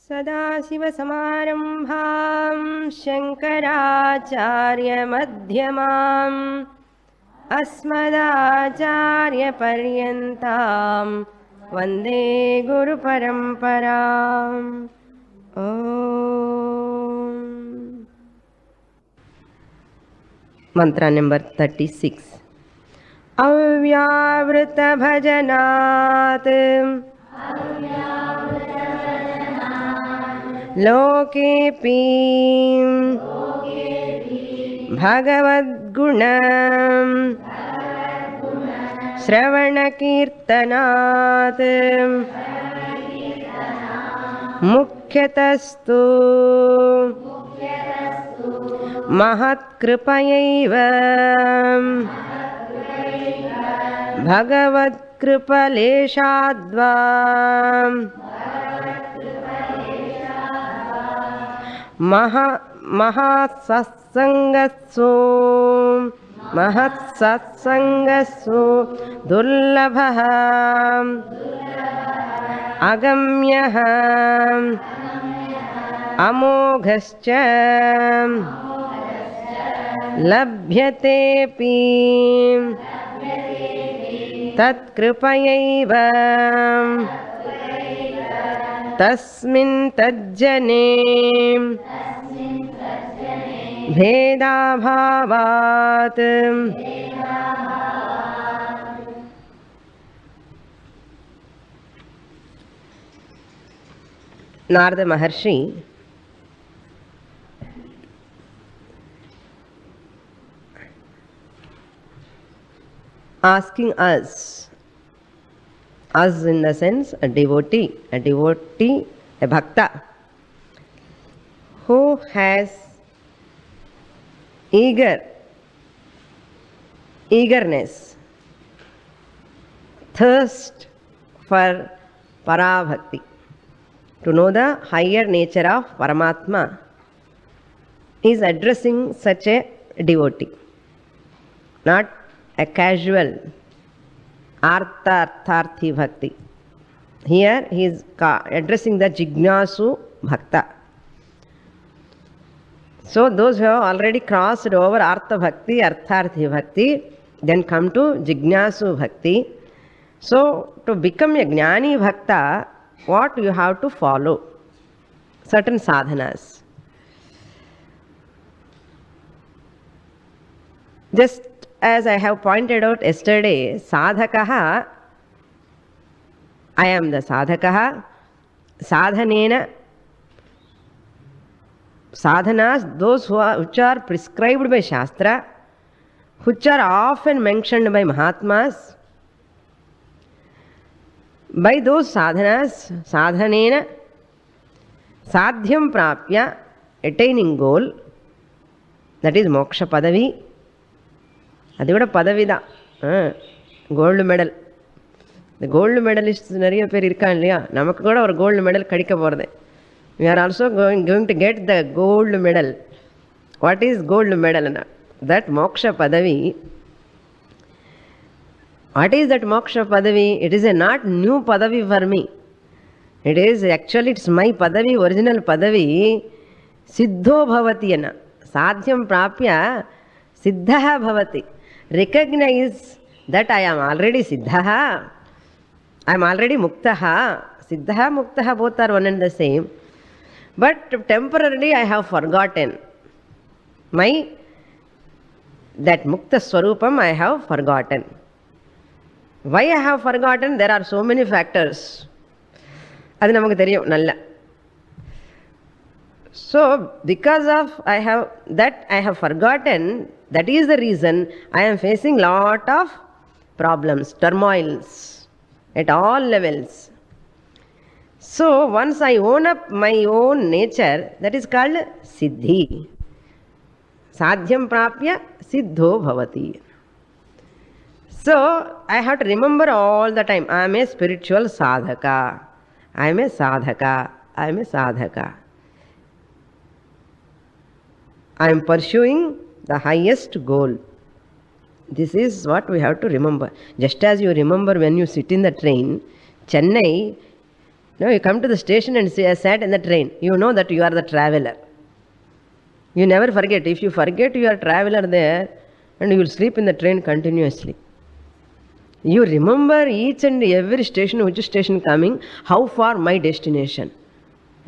सदाशिवसमारम्भां शङ्कराचार्यमध्यमाम् अस्मदाचार्यपर्यन्तां वन्दे गुरुपरम्पराम्. मंत्र नंबर 36. अव्यावृतभजनात् लोकेऽपि भगवद्गुणं श्रवणकीर्तनात् मुख्यतस्तु महत्कृपयैव भगवत्कृपलेशाद्वा महत्सत्सङ्गस्सु दुर्लभः अगम्यः अमोघश्च लभ्यतेऽपि तत्कृपयैव तस्मिन् तज्जने भेदाभावात्. नारद महर्षि asking us in the sense a devotee, a bhakta who has eagerness, thirst for parabhakti, to know the higher nature of Paramatma, is addressing such a devotee, not a casual artharthi bhakti. Here he is addressing the jignasu bhakta. So those who have already crossed over artha bhakti, artharthi bhakti, then come to jignasu bhakti. So to become a jnani bhakta, what you have to follow? Certain sadhanas. Just as I have pointed out yesterday, sadhakaha, I am the sadhakaha, sadhanena, sadhanas, those which are prescribed by Shastra, which are often mentioned by Mahatmas, by those sadhanas, sadhanena, sadhyam prapya, attaining goal, that is moksha padavi. அது விட பதவி தான், gold medal. இந்த gold medalist நிறைய பேர் இருக்காங்க இல்லையா, நமக்கு கூட ஒரு கோல்டு மெடல் கிடைக்க போகிறது. we are also going to get the gold medal. What is gold medal? That moksha padavi. What is that moksha padavi? It is a not new padavi for me. It is actually, it's my padavi, original padavi. Siddho bhavati ana, sadhyam prapya siddhaha bhavati. Recognize that I am already siddhaha, I am already muktaha. Siddhaha, muktaha, both are one and the same. But temporarily I have forgotten that mukta swarupam I have forgotten. Why I have forgotten? There are so many factors. அது நமக்கு தெரியும் நல்லா. So because of I have forgotten, that is the reason I am facing lot of problems, turmoils at all levels. So once I own up my own nature, that is called siddhi. Sadhyam prapya siddho bhavati. So I have to remember all the time, I am a spiritual sadhaka. I am a sadhaka. I am a sadhaka. I am pursuing the highest goal. This is what we have to remember. Just as you remember when you sit in the train, Chennai, No, you come to the station and sat in the train. You know that you are the traveler. You never forget. If you forget you are traveler there, and you will sleep in the train continuously. You remember each and every station, which station coming, how far my destination.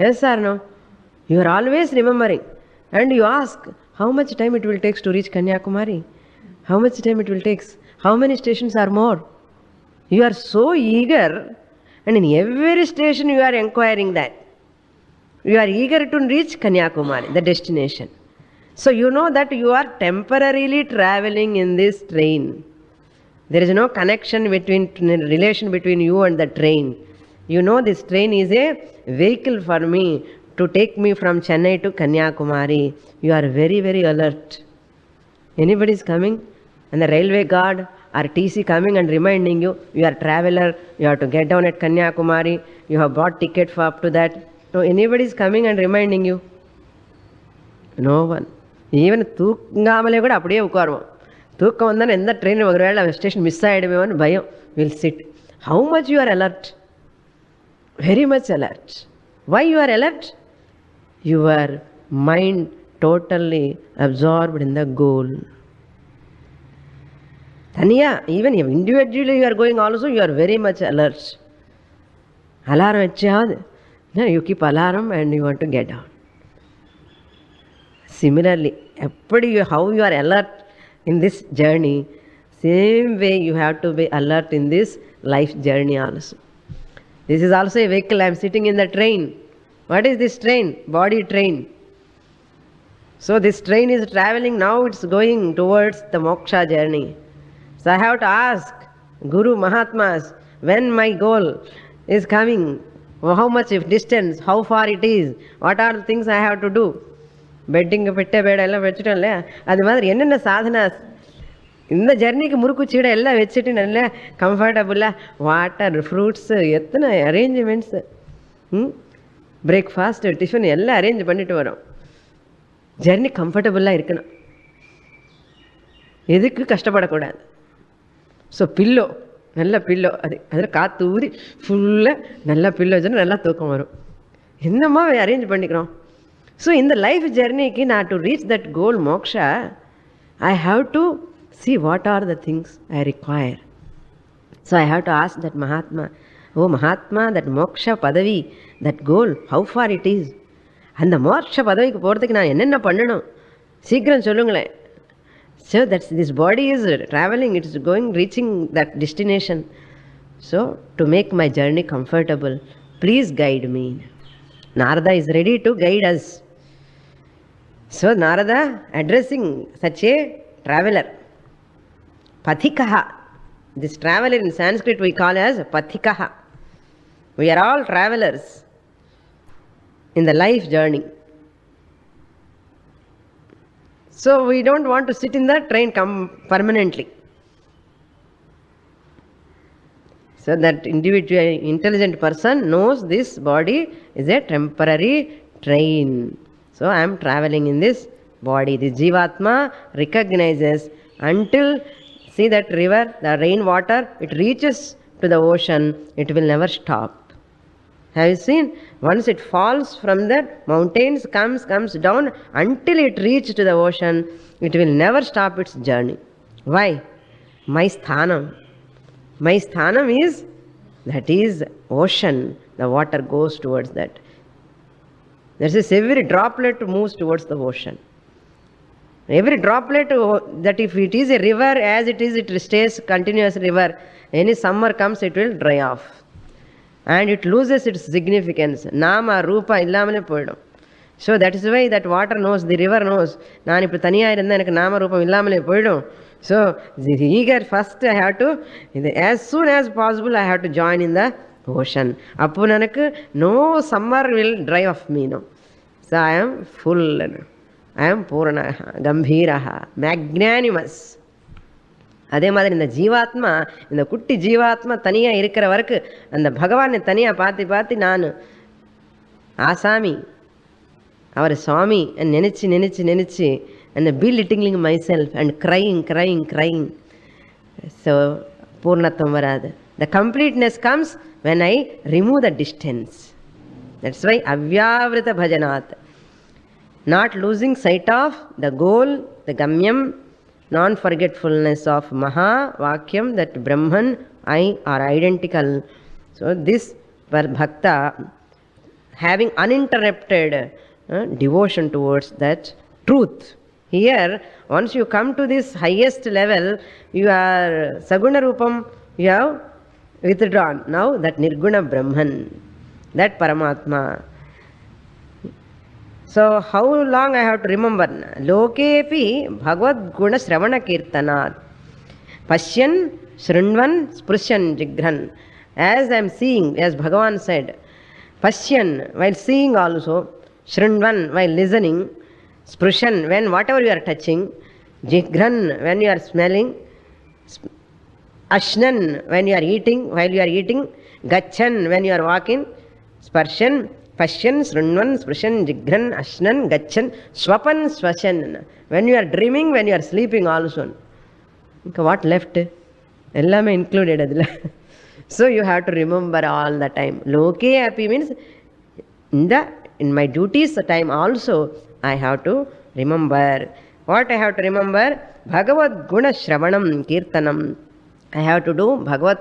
Yes or no? You are always remembering. And you ask, how much time it will take to reach Kanyakumari? How much time it will take? How many stations are more? You are so eager, and in every station you are inquiring that. You are eager to reach Kanyakumari, the destination. So you know that you are temporarily traveling in this train. There is no connection relation between you and the train. You know this train is a vehicle for me to take me from Chennai to Kanyakumari. You are very, very alert. Anybody is coming and the railway guard or TC coming and reminding you, you are a traveler, you have to get down at Kanyakumari, you have bought ticket for up to that. No, anybody is coming and reminding you? No one. Even தூங்காமலே கூட அப்படியே உட்காருவோம். தூக்கம் வந்தால் எந்த train ஒரு வேளை station miss ஆகிடுமோன்னு பயம். Will chit. How much you are alert? Very much alert. Why you are alert? Your mind totally absorbed in the goal. Taniya, even if individually you are going also, you are very much alert. Alarm vachad. No, you keep alarm and you want to get down. Similarly, how you are alert in this journey, same way you have to be alert in this life journey also. This is also a vehicle. I am sitting in the train. What is this train? Body train. So this train is traveling now, it's going towards the moksha journey. So I have to ask Guru Mahatmas, when my goal is coming, how much of distance, how far it is, what are the things I have to do? Betting பெட்டை பேடை எல்லாம் வச்சுட்டோம் இல்லையா, அது மாதிரி என்னென்ன சாதனா இந்த ஜர்னிக்கு முறுக்கு சீடை எல்லாம் வச்சுட்டு நல்ல கம்ஃபர்டபுளாக வாட்டர், ஃப்ரூட்ஸு, எத்தனை அரேஞ்ச்மெண்ட்ஸு, பிரேக்ஃபாஸ்ட்டு, டிஃபன் எல்லாம் அரேஞ்ச் பண்ணிட்டு வரோம். ஜர்னி கம்ஃபர்டபுளாக இருக்கணும், எதுக்கு கஷ்டப்படக்கூடாது. ஸோ பில்லோ, நல்ல பில்லோ, அதில் காற்று ஊதி ஃபுல்லாக நல்லா பில்லோ வச்சுன்னா நல்லா தூக்கம் வரும். என்னம்மா அரேஞ்ச் பண்ணிக்கிறோம். So in the life journey, to reach that goal, moksha, I have to see what are the things I require. So I have to ask that Mahatma, oh Mahatma, that moksha padavi, that goal, how far it is? And the moksha padavikku போறதுக்கு நான் என்னென்ன பண்ணணும் சீக்கிரம் சொல்லுங்களேன். So that's this body is traveling, it is going, reaching that destination. So to make my journey comfortable, please guide me. Narada is ready to guide us. So Narada addressing such a traveler, Pathikaha. This traveler in Sanskrit we call as Pathikaha. We are all travelers in the life journey. So we don't want to sit in the train permanently. So that individual intelligent person knows this body is a temporary train. So I am traveling in this body. This Jivatma recognizes until, see that river, the rainwater, it reaches to the ocean, it will never stop. Have you seen? Once it falls from the mountains, comes down, until it reaches to the ocean, it will never stop its journey. Why? My sthanam. My sthanam is, that is ocean. The water goes towards that. There is every droplet moves towards the ocean. Every droplet, that if it is a river, as it is, it stays continuous river. Any summer comes, it will dry off. And it loses its significance. Nama, Rupa, illamale poidum. So that is why that water knows, the river knows. Naan ipu thaniya irundha enakku Nama, Rupa illamale poidum. So the eager first I have to, as soon as possible I have to join in the ocean. Appo nanakku no summer will dry off me, no. So I am full, I am Puranaha, Gambhiraha, magnanimous. அதே மாதிரி இந்த ஜீவாத்மா, இந்த குட்டி ஜீவாத்மா தனியாக இருக்கிற வரைக்கும் அந்த பகவானை தனியாக பார்த்து நான் ஆசாமி, அவர் சுவாமி நினச்சி and belittling myself and crying. So பூர்ணத்துவம் வராது. The completeness comes when I remove the distance. That's why avyavrita bhajanat. Not losing sight of the goal, the gamyam, non-forgetfulness of Maha Vakyam, that Brahman, I are identical. So this bhakta, having uninterrupted devotion towards that truth. Here, once you come to this highest level, you are Saguna Rupam, you have withdrawn. Now that Nirguna Brahman, that Paramatma. So how long I have to remember? Lokepi Bhagavad Guna Sravana Kirtanat. Pashyan, Shrunvan, Sprushan, Jigran. As I am seeing, as Bhagavan said, Pashyan, while seeing also, Shrunvan, while listening, Sprushan, when whatever you are touching, Jigran, when you are smelling, Ashnan, when you are eating, while you are eating, Gachan, when you are walking, Sparshan, Pashyan, Srunvan, Sprushan, Jigran, Ashnan, Gachan, Swapan, Swashan. When you are dreaming, when you are sleeping also. What left? Ellame included adila. So you have to remember all the time. Loke api means in my duties time also I have to remember. What I have to remember? Bhagavad Guna Shravanam Kirtanam. I have to do Bhagavad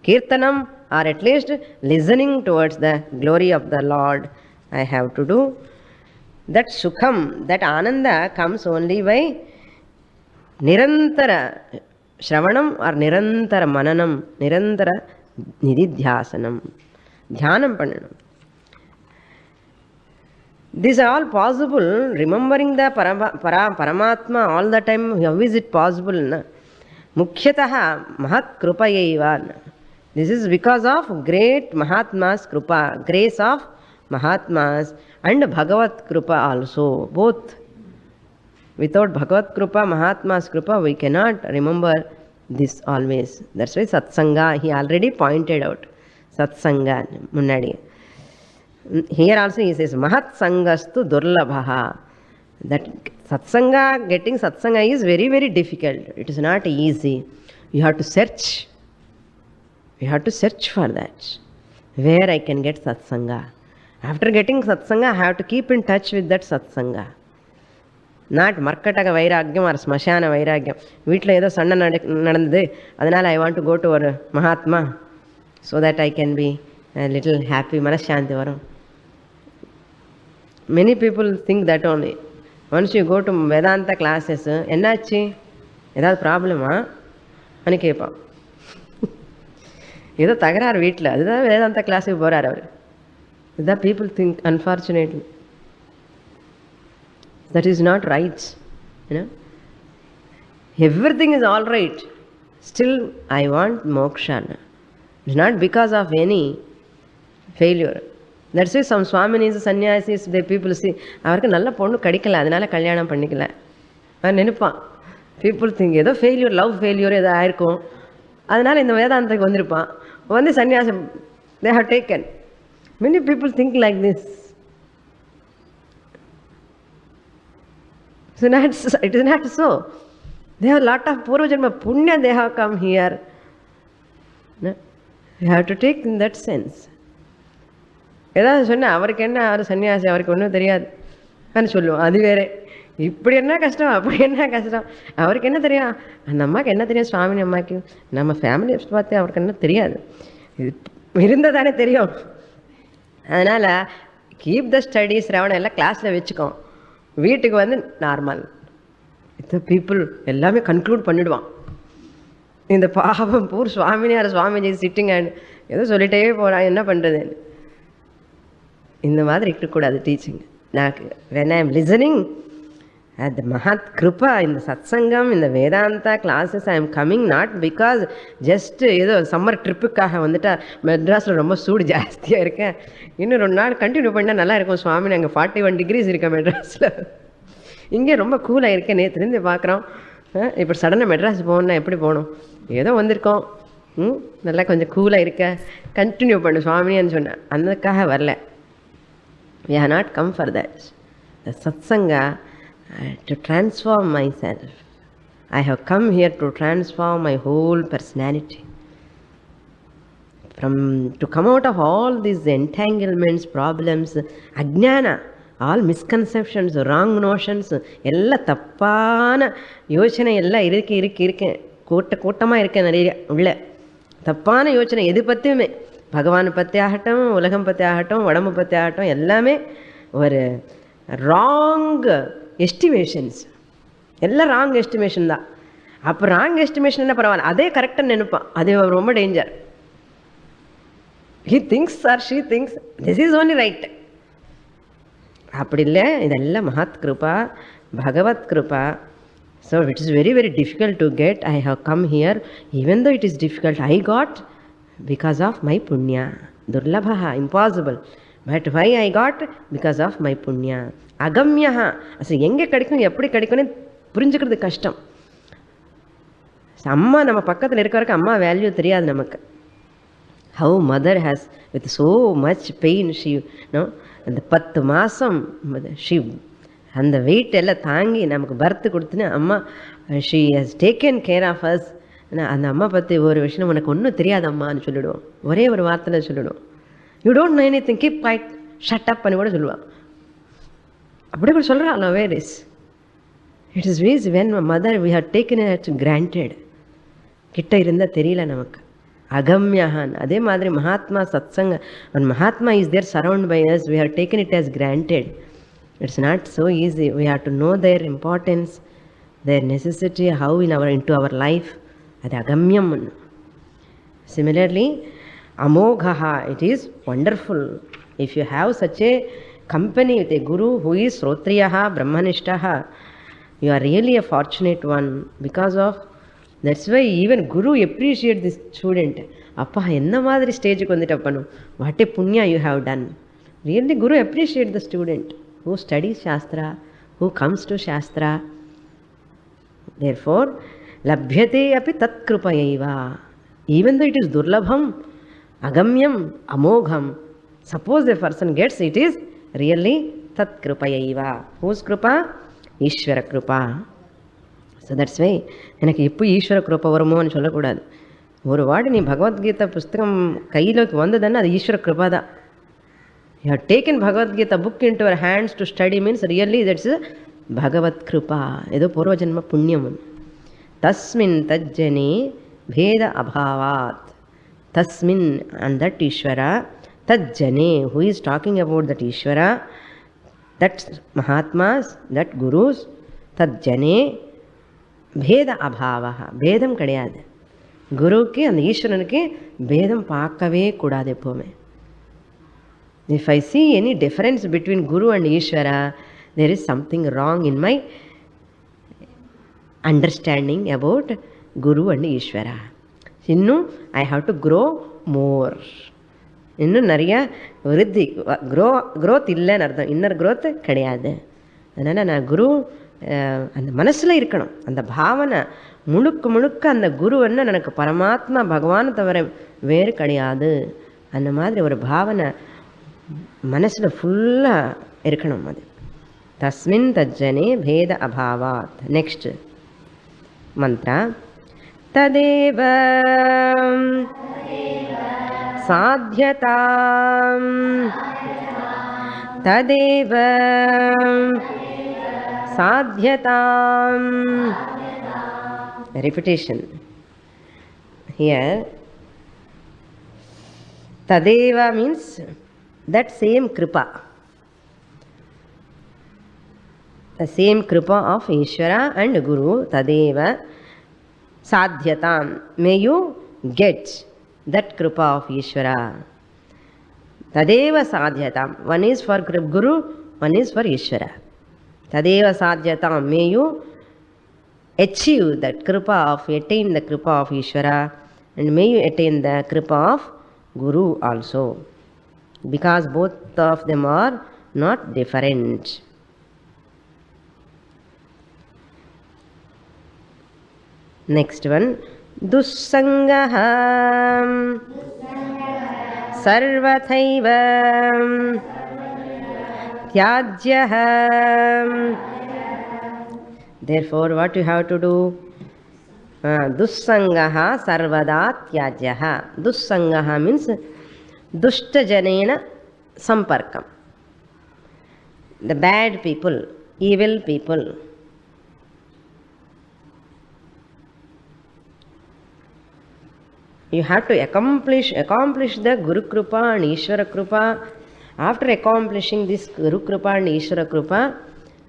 Kirtanam, or at least listening towards the glory of the Lord. I have to do. That Sukham, that Ananda comes only by Nirantara Shravanam or Nirantara Mananam, Nirantara Nididhyasanam. Dhyanam Pananam. These are all possible. Remembering the Paramatma all the time, how is it possible? Na? Mukhyataha Mahat Krupayaiva. This is because of great Mahatma's Krupa, grace of Mahatmas and Bhagavat Krupa also. Both. Without Bhagavat Krupa, Mahatma's Krupa, we cannot remember this always. That's why Satsanga, he already pointed out. Satsanga, Munnadi. Here also he says, Mahat Sangastu Durlabhaha. That Satsanga, getting Satsanga is very, very difficult. It is not easy. You have to search. You have to search for that. Where I can get Satsanga. After getting Satsanga, I have to keep in touch with that Satsanga. Not Markataga Vairagyam or Smashana Vairagyam. Vitla edo sanna nadandade. Adanal I want to go to our Mahatma so that I can be a little happy. Manashanti varum. Many people think that only. Once you go to Vedanta classes, ennachi edha problema ani kepa. Edo tagarar veetla adha Vedanta class ku porar avaru. The people think, unfortunately, that is not right. You know, everything is all right. Still, I want moksha. It's not because of any failure. That's why some Swaminis, Sannyasis, the people see, avarku nalla ponnu kadikala, adanala kalyanam pannikala. Nenuppa. People think, edo failure, love failure edo aayirkum. Adanala indha Vedantha vandiruppa. Vandi sannyasam they have taken. Many people think like this. So it is not so. They have a lot of Purva Janma Punya, they have come here. No? You have to take in that sense. ஏதாவது சொன்னால் அவருக்கு என்ன, அவர் சன்னியாசி, அவருக்கு ஒன்றும் தெரியாது அப்படின்னு சொல்லுவோம். அது வேறு. இப்படி என்ன கஷ்டம், அப்படி என்ன கஷ்டம், அவருக்கு என்ன தெரியும், அந்த அம்மாவுக்கு என்ன தெரியும், சுவாமி அம்மாவுக்கு நம்ம ஃபேமிலி பார்த்து அவருக்கு என்ன தெரியாது, இருந்தால் தானே தெரியும். அதனால் கீப் த ஸ்டடீஸ் ரவணம் எல்லாம் கிளாஸில் வச்சுக்கோம். வீட்டுக்கு வந்து நார்மல் இந்த பீப்புள் எல்லாமே கன்க்ளூட் பண்ணிவிடுவான். இந்த பாவம் பூர் சுவாமினியார் சுவாமிஜி சிட்டிங் அண்ட் ஏதோ சொல்லிட்டே போகிறான், என்ன பண்ணுறது, இந்த மாதிரி இருக்கக்கூடாது டீச்சிங். நான் when I am listening at the Mahat Krupa in the Satsangam, in the Vedanta classes, I am coming not because just ஏதோ சம்மர் ட்ரிப்புக்காக வந்துட்டா மெட்ராஸில் ரொம்ப சூடு ஜாஸ்தியாக இருக்கேன், இன்னும் 2 நாள் கண்டினியூ பண்ணால் நல்லா இருக்கும் சுவாமி, நாங்கள் 41 டிகிரிஸ் இருக்கேன் மெட்ராஸில், இங்கே ரொம்ப கூலாக இருக்கேன், நேற்றுலேருந்து பார்க்குறோம், இப்போ சடனாக மெட்ராஸ் போகணுன்னா எப்படி போகணும், ஏதோ வந்திருக்கோம், நல்லா கொஞ்சம் கூலாக இருக்க, கண்டினியூ பண்ணு சுவாமின்னு சொன்னேன், அதுக்காக வரல. We have not come for that. The Satsanga, to transform myself. I have come here to transform my whole personality. to come out of all these entanglements, problems, ajnana, all misconceptions, wrong notions, ಎಲ್ಲ ತಪ್ಪಾன யோசனை எல்லாம் இருக்கேன் கூட்டமாக இருக்கேன் நிறைய உள்ள தப்பான யோசனை எது பற்றியுமே, பகவானை பற்றி ஆகட்டும், உலகம் பற்றி ஆகட்டும், உடம்பு பற்றி ஆகட்டும், எல்லாமே ஒரு ராங் எஸ்டிமேஷன்ஸ், எல்லாம் ராங் எஸ்டிமேஷன் தான். அப்போ ராங் எஸ்டிமேஷன் என்ன பரவாயில்ல, அதே கரெக்டாக நினைப்பான், அது ரொம்ப danger. he thinks or she thinks this is only right. அப்படி இல்லை, இதெல்லாம் மகத் கிருபா, பகவத் Kripa. So it is very very difficult to get. I have come here, even though it is difficult, I got because of my punya. Durlabha, impossible. But why I got? Because of my punya. Agamyaha, அசு எங்கே கிடைக்கும் எப்படி கிடைக்கும்னு புரிஞ்சுக்கிறது கஷ்டம். அம்மா நம்ம பக்கத்தில் இருக்க வரைக்கும் அம்மா வேல்யூ தெரியாது நமக்கு. How mother has with so much pain, she அந்த 10 மாதம் she அந்த வெயிட் எல்லாம் தாங்கி நமக்கு பர்த் கொடுத்துன்னு அம்மா she has taken care of us. அந்த அம்மா பற்றி ஒரு விஷயம் உனக்கு ஒன்றும் தெரியாது அம்மான்னு சொல்லிவிடுவோம், ஒரே ஒரு வார்த்தையில் சொல்லிவிடுவோம். You don't know anything, keep quiet, shut up பண்ணி கூட சொல்லுவான். அப்படி கூட சொல்கிறாள். வேர் இஸ் இட் இஸ் வீஸ் when mother we have taken it granted. கிட்ட இருந்தால் தெரியல நமக்கு. அகம்யஹான் அதே மாதிரி மகாத்மா சத்சங்க, when mahatma is there surround by us, we have taken it as granted. It's not so easy. We have to know their importance, their necessity, how into our life. அது அகம்யம். Similarly, amoghaha, it is wonderful if you have such a company with a guru who is srotriyaha brahmanishtaha. You are really a fortunate one because of that's why even guru appreciate this student. அப்பா என்ன மாதிரி ஸ்டேஜுக்கு வந்துட்டு அப்பனும், what a punya you have done. Really guru appreciate the student who studies shastra, who comes to shastra. Therefore labhyate api tat krupayaiva, even though it is durlabham, agamyam, amogham, suppose a person gets, it is really tat krupayaiva. Whose krupa? Ishvara krupa. So that's why எனக்கு எப்போ ஈஸ்வர கிருப்பை வருமோன்னு சொல்லக்கூடாது. ஒரு வாட்டி நீ பகவத்கீதை புஸ்தகம் கையில் வந்ததுன்னா அது ஈஸ்வர கிருப்பா தான். You have taken Bhagavad Gita book in to your hands to study means really that's பகவத் கிருப்பா, ஏதோ பூர்வஜன்ம புண்ணியம். தஸ்மின் தஜ்ஜனே பேத அபாவாத், தஸ்மின் அண்ட் தட் ஈஸ்வரா, தஜ்ஜனே who is talking about that Ishwara, that mahatmas, that gurus, தஜ்ஜனே பேத அபாவா, பேதம் கிடையாது. குருவுக்கு அந்த ஈஸ்வரனுக்கு பேதம் பார்க்கவே கூடாது எப்போவுமே. If I see any difference between Guru and Ishvara, there is something wrong in my understanding about Guru and Ishvara. இன்னும் I have to grow more. இன்னும் நிறைய விருத்தி, க்ரோத் இல்லைன்னு அர்த்தம், இன்னர் க்ரோத் கிடையாது. அதனால் நான் குரு அந்த மனசில் இருக்கணும், அந்த பாவனை முழுக்க முழுக்க அந்த குருவன்னு எனக்கு பரமாத்மா பகவானை தவிர வேறு கிடையாது, அந்த மாதிரி ஒரு பாவனை மனசில் ஃபுல்லாக இருக்கணும். அது தஸ்மின் தஜ்ஜனே பேத அபாவாத். நெக்ஸ்ட் மந்த்ரா ததேவ சாத்யதாம், ததேவ sadhyatam. Repetition here. Tadeva means that same kripa, the same kripa of Ishvara and Guru. Tadeva sadhyatam, may you get that kripa of Ishvara. Tadeva sadhyatam, one is for Guru, one is for Ishvara. Tadeva sadhyatam, may you achieve that kripa of, attain the kripa of Ishvara, and may you attain the kripa of Guru also, because both of them are not different. Next one, dussangah sarvathaiva tyajyah. Therefore what you have to do? Dussangaha sarvada tyajyaha. Dussangaha means dushtajanena samparkam. The bad people, evil people. You have to accomplish the Guru Kripa and Ishvara Kripa. After accomplishing this Guru Kripa and Ishvara Kripa,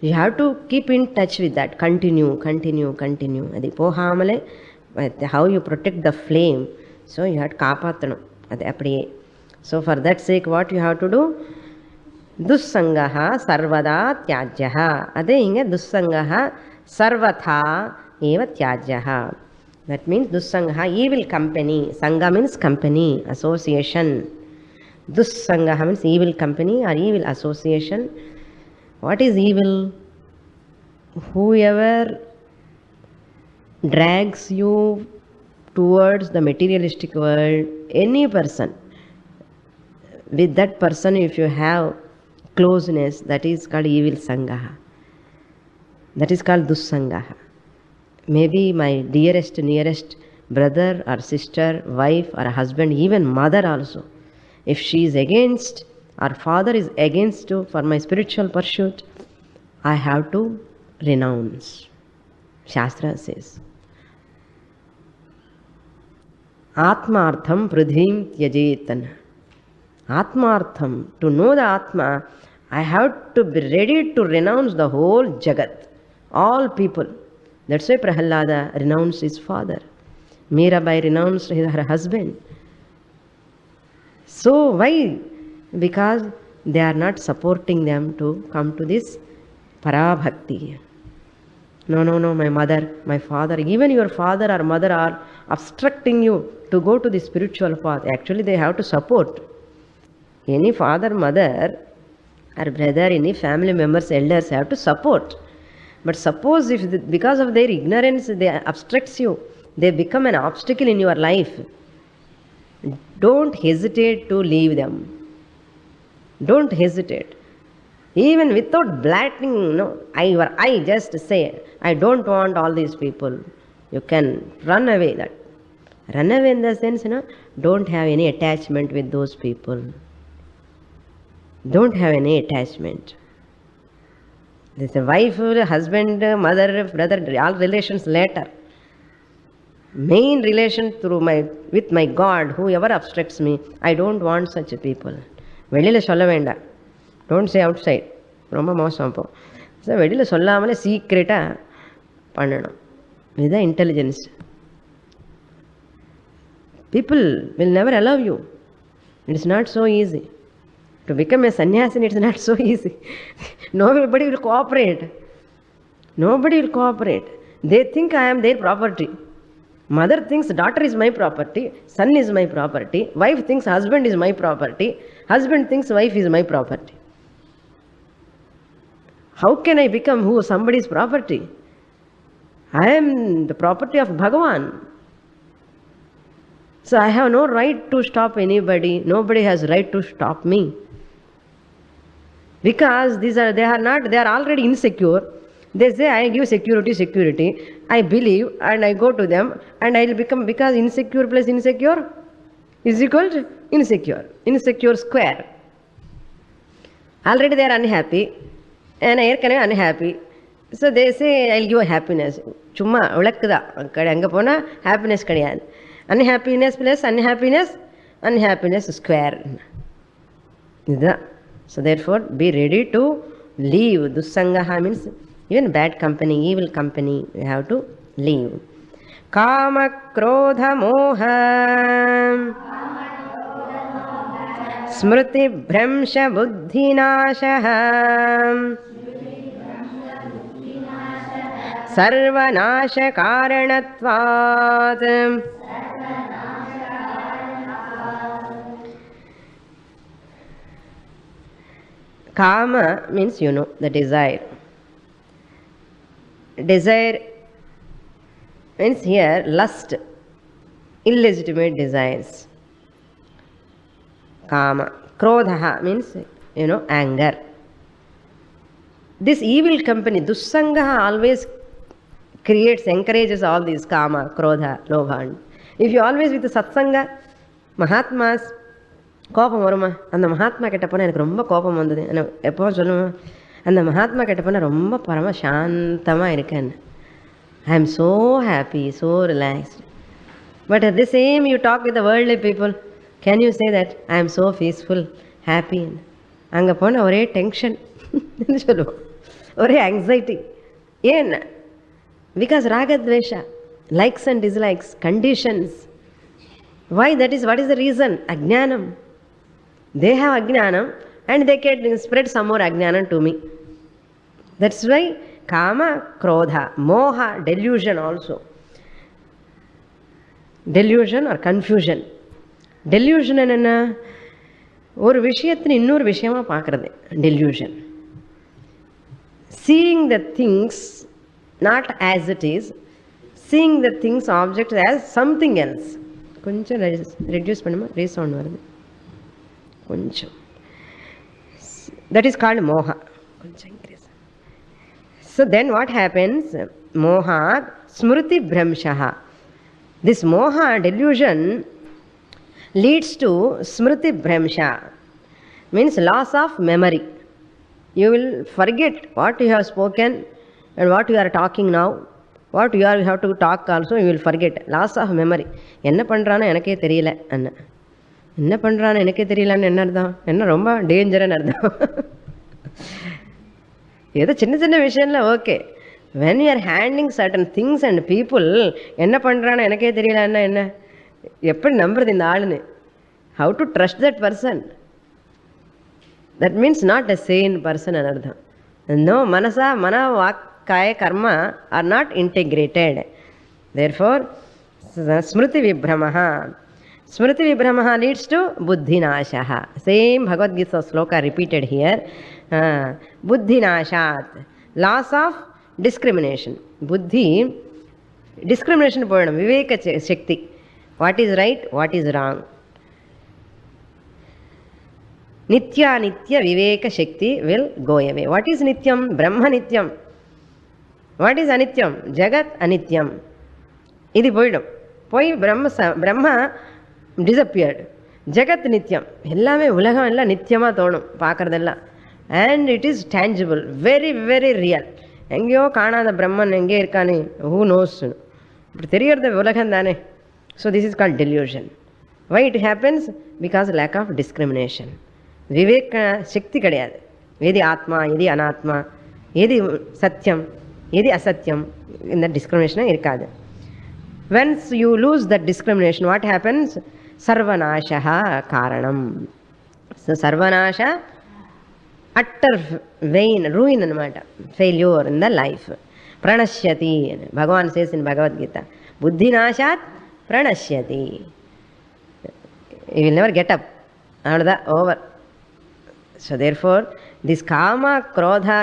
you have to keep in touch with that. Continue. Adi pohamale, how you protect the flame. So you have to kaapatanu. Adi appadiye. So for that sake, what you have to do? Dussangaha sarvada tyajyaha. Ade inge dussangaha sarvatha eva tyajyaha. That means dussangaha, evil company. Sangha means company, association. Dussangaha means evil company or evil association. What is evil? Whoever drags you towards the materialistic world, any person, with that person if you have closeness, that is called evil sangaha. That is called dussangaha. Maybe my dearest, nearest brother or sister, wife or husband, even mother also. If she is against, or father is against you for my spiritual pursuit, I have to renounce. Shastra says. Atmartham prithvim tyajetan. Atmartham, to know the Atma, I have to be ready to renounce the whole Jagat, all people. That's why Prahalada renounced his father. Mirabai renounced her husband. So why? Because they are not supporting them to come to this Parabhakti. No, my mother, my father, even your father or mother are obstructing you to go to the spiritual path. Actually, they have to support. Any father, mother, or brother, any family members, elders have to support. But suppose if because of their ignorance they obstructs you, they become an obstacle in your life, don't hesitate to leave them. Don't hesitate. Even without blatting, I just say, I don't want all these people. You can run away that. Run away in the sense, don't have any attachment with those people. Don't have any attachment. There's a wife, husband, mother, brother, all relations later. Main relation with my God, whoever obstructs me, I don't want such people. வெளியில் சொல்ல வேண்டாம். Don't say out side, ரொம்ப மோசம். அப்போ so வெளியில் சொல்லாமலே சீக்ரெட்டாக பண்ணணும். இதுதான் intelligence. People will never allow you. It is not so easy. To become a sannyasi, it is not so easy. Nobody will cooperate. Nobody will cooperate. They think I am their property. Mother thinks daughter is my property, son is my property, wife thinks husband is my property, husband thinks wife is my property. How can I become somebody's property? I am the property of Bhagavan. So I have no right to stop anybody. Nobody has right to stop me. Because they are already insecure. They say, I give security. I believe and I go to them and I will become, because insecure plus insecure is equal to insecure. Insecure square. Already they are unhappy and I am unhappy. So they say, I will give happiness. Chumma, ulakkuda. Anga pona happiness kadiyadu. Unhappiness plus unhappiness square. So therefore, be ready to leave. Dussangaha means even bad company, evil company, you have to leave. Kama krodha moha smriti bhramsha buddhi nashaha sarva nasha karanatvat. Kama means the desire. Desire means here lust, illegitimate desires. Kama. Krodha means anger. This evil company, Dussangaha, always encourages all these kama, krodha, lobha. If you always with satsanga, mahatmas, கோபம் வருமா? அந்த மகாத்மா கிட்ட போனால் எனக்கு ரொம்ப கோபம் வந்தது, எப்போ சொல்லுவேன், அந்த மகாத்மா கிட்ட போனால் ரொம்ப பரம சாந்தமாக இருக்கேன். I am so happy, so relaxed. But at the same you talk with the worldly people, can you say that I am so peaceful, happy? அங்கே போனால் ஒரே டென்ஷன் சொல்லுவோம், ஒரே ஆங்ஸைட்டி. ஏன்? Because ragadvesha, likes and dislikes, conditions. Why? That is, what is the reason? Ajnanam. They have ajnanam and they can spread some more ajnanam to me. That's why kama, krodha, moha, delusion also. Delusion or confusion. Delusion என்னன்னா, ஒரு விஷயத்தின் இன்னொரு விஷயமா பார்க்கறது delusion. Seeing the things not as it is, seeing the things, objects as something else. கொஞ்சம் reduce பண்ணுமா, resound வருது கொஞ்சம். That is called moha. கொஞ்சம் increase. So then what happens? Moha smriti bhramshaha. This moha, delusion, leads to smriti bhramsha, means loss of memory. You will forget what you have spoken and what you are talking now. What you have to talk also, you will forget. Loss of memory. என்ன பண்ணுறானோ எனக்கே தெரியல அண்ணா, என்ன பண்ணுறானோ எனக்கே தெரியலன்னு என்ன அர்த்தம்? என்ன ரொம்ப டேஞ்சர்னு அர்த்தம். ஏதோ சின்ன சின்ன விஷயம்ல okay. when you are handling certain things and people, என்ன பண்ணுறானோ எனக்கே தெரியலன்னா என்ன? எப்படி நம்புறது இந்த ஆளுன்னு? how to trust that person? that means not a sane person ன்னு அர்த்தம். no, மனசா, மன, வாக்காய, karma are not integrated. Therefore smriti vibhramaha. Smriti vibhramaha leads to buddhinashaha. Same Bhagavad Gita sloka repeated here. Buddhinashat, loss of discrimination. Buddhi, discrimination போயிடும், விவேக சக்தி. What is right, what is wrong. Nitya nitya viveka shakti will go away. What is nityam? Brahma nityam. What is anityam? Jagat anityam. இது போயிடும். போய் Brahma disappeared. ஜெகத் நித்தியம். எல்லாமே உலகம் எல்லாம் நித்தியமாக தோணும் பார்க்குறதெல்லாம். And it is tangible, very very real. எங்கேயோ காணாத பிரம்மன் எங்கே இருக்கானே, ஹூ நோஸ். இப்படி தெரியறது உலகம் தானே. So this is called delusion. Why it happens? Because lack of discrimination. விவேக சக்தி கிடையாது. எது ஆத்மா, எது அனாத்மா, எது சத்தியம், எது அசத்தியம், இந்த டிஸ்கிரிமினேஷனும் இருக்காது. Once you lose that discrimination, what happens? Sarvanashaha karanam. So sarvanasha, utter vain, ruin anamata, failure in the life. Pranashyati. Bhagavan says in Bhagavad Gita, buddhinashat pranashyati. You will never get up. Over. So therefore, this kama, krodha,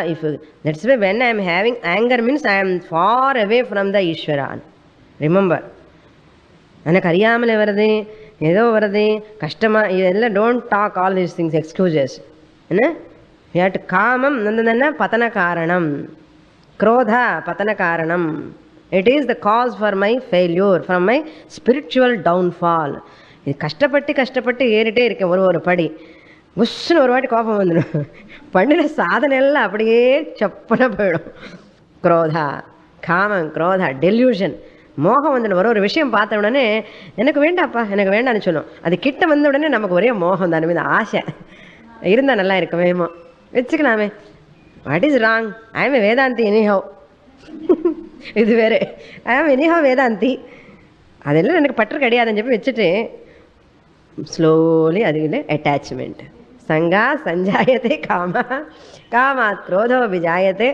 that's why when I am having anger means I am far away from the Ishvara. Remember, எனக்கு அறியாமலே வருது, ஏதோ வருது, கஷ்டமாக, இதெல்லாம் don't talk all these things excuses. என்ன ஏட்டு காமம் என்ன பதன காரணம், குரோதா பதன காரணம். It is the cause for my failure, for my spiritual downfall. இது கஷ்டப்பட்டு ஏறிட்டே இருக்கேன். ஒரு படி புஷ்ன்னு ஒரு வாட்டி கோபம் வந்துடும், பண்ணின சாதனை எல்லாம் அப்படியே சப்பன போயிடும். குரோதா, காமம், குரோதா, டெல்யூஷன், மோகம் வந்துடும். ஒரு விஷயம் பார்த்த உடனே எனக்கு வேண்டாப்பா, எனக்கு வேண்டான்னு சொல்லும். அது கிட்ட வந்த உடனே நமக்கு ஒரே மோகம் தானே, இந்த ஆசை இருந்தால் நல்லா இருக்குமேமோ, வச்சுக்கலாமே. What is wrong? I am Vedanti anyhow. இது வேறு, ஐ எம் எனிஹவ் வேதாந்தி, அதெல்லாம் எனக்கு பற்று கிடையாதுன்னு சொல்லி வச்சுட்டு ஸ்லோலி அதுக்கு அட்டாச்மெண்ட். சங்கா சஞ்சாயத்தே காமா, காமாத் குரோதோ விஜாயத்தே.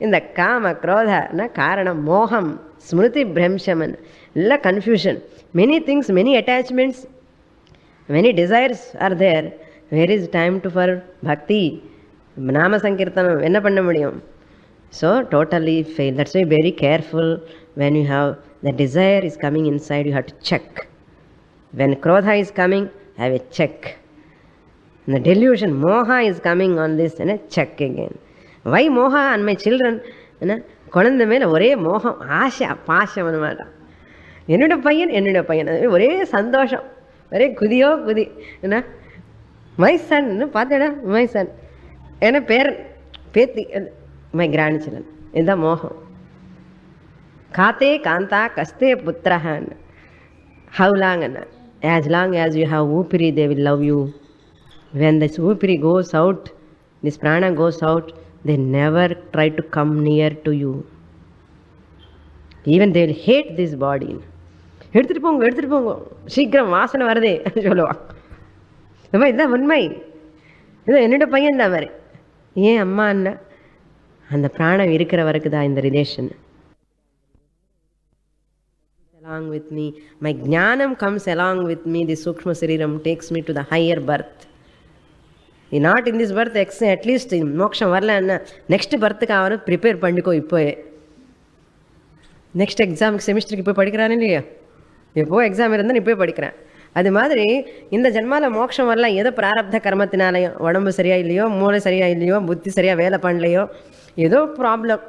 இந்த காம குரோதன காரணம் மோகம், ஸ்மிருதி பிரம்சமன், இல்லை confusion. Many things, many attachments, many desires are there. Where is time to for bhakti, நாம சங்கீர்த்தனம் என்ன பண்ண முடியும்? So totally fail. That's why very careful. When you have the desire is coming inside, you have to check. When krodha is coming, have a check. The delusion, moha is coming on this, check again. Why moha on my children? குழந்தை மேலே ஒரே மோகம், ஆசை, பாசம் அனுமாட்டா. என்னோட பையன் ஒரே சந்தோஷம், ஒரே குதியோ குதி. என்ன மை சன் பார்த்தேடா, மை சன், ஏன்னா பேரன் பேத்தி, மை கிராண்ட் சில்ட்ரன். இதுதான் மோகம். காத்தே Kantha கஸ்தே புத்திரஹான். How long? As long as you have upiri, they will love you. When this upiri goes out, this prana goes out, they never try to come near to you. Even they will hate this body. எடுத்துட்டு போங்க, சீக்கிரம் வாசனை வருதே சொல்லுவான். இதுதான் உண்மை. இதான் என்னோட பையன் தான் மாதிரி. ஏன் அம்மா அண்ணா அந்த பிராணம் இருக்கிற வரைக்கும் தான் இந்த relation. Along with me, my jnanam comes along with me. The sukshma sariram takes me to the higher birth. Not in this birth, at least in moksham varla, next birth ku avanu prepare panniko. Ipo next exam semester ku ipo padikran illaya, ipo exam irundha ipo padikran. அது மாதிரி இந்த ஜென்மாவில் மோட்சம் வரலாம். ஏதோ பிராரப்த கர்மத்தினாலையோ, உடம்பு சரியாக இல்லையோ, மூளை சரியாக இல்லையோ, புத்தி சரியாக வேலை பண்ணலையோ, ஏதோ problem.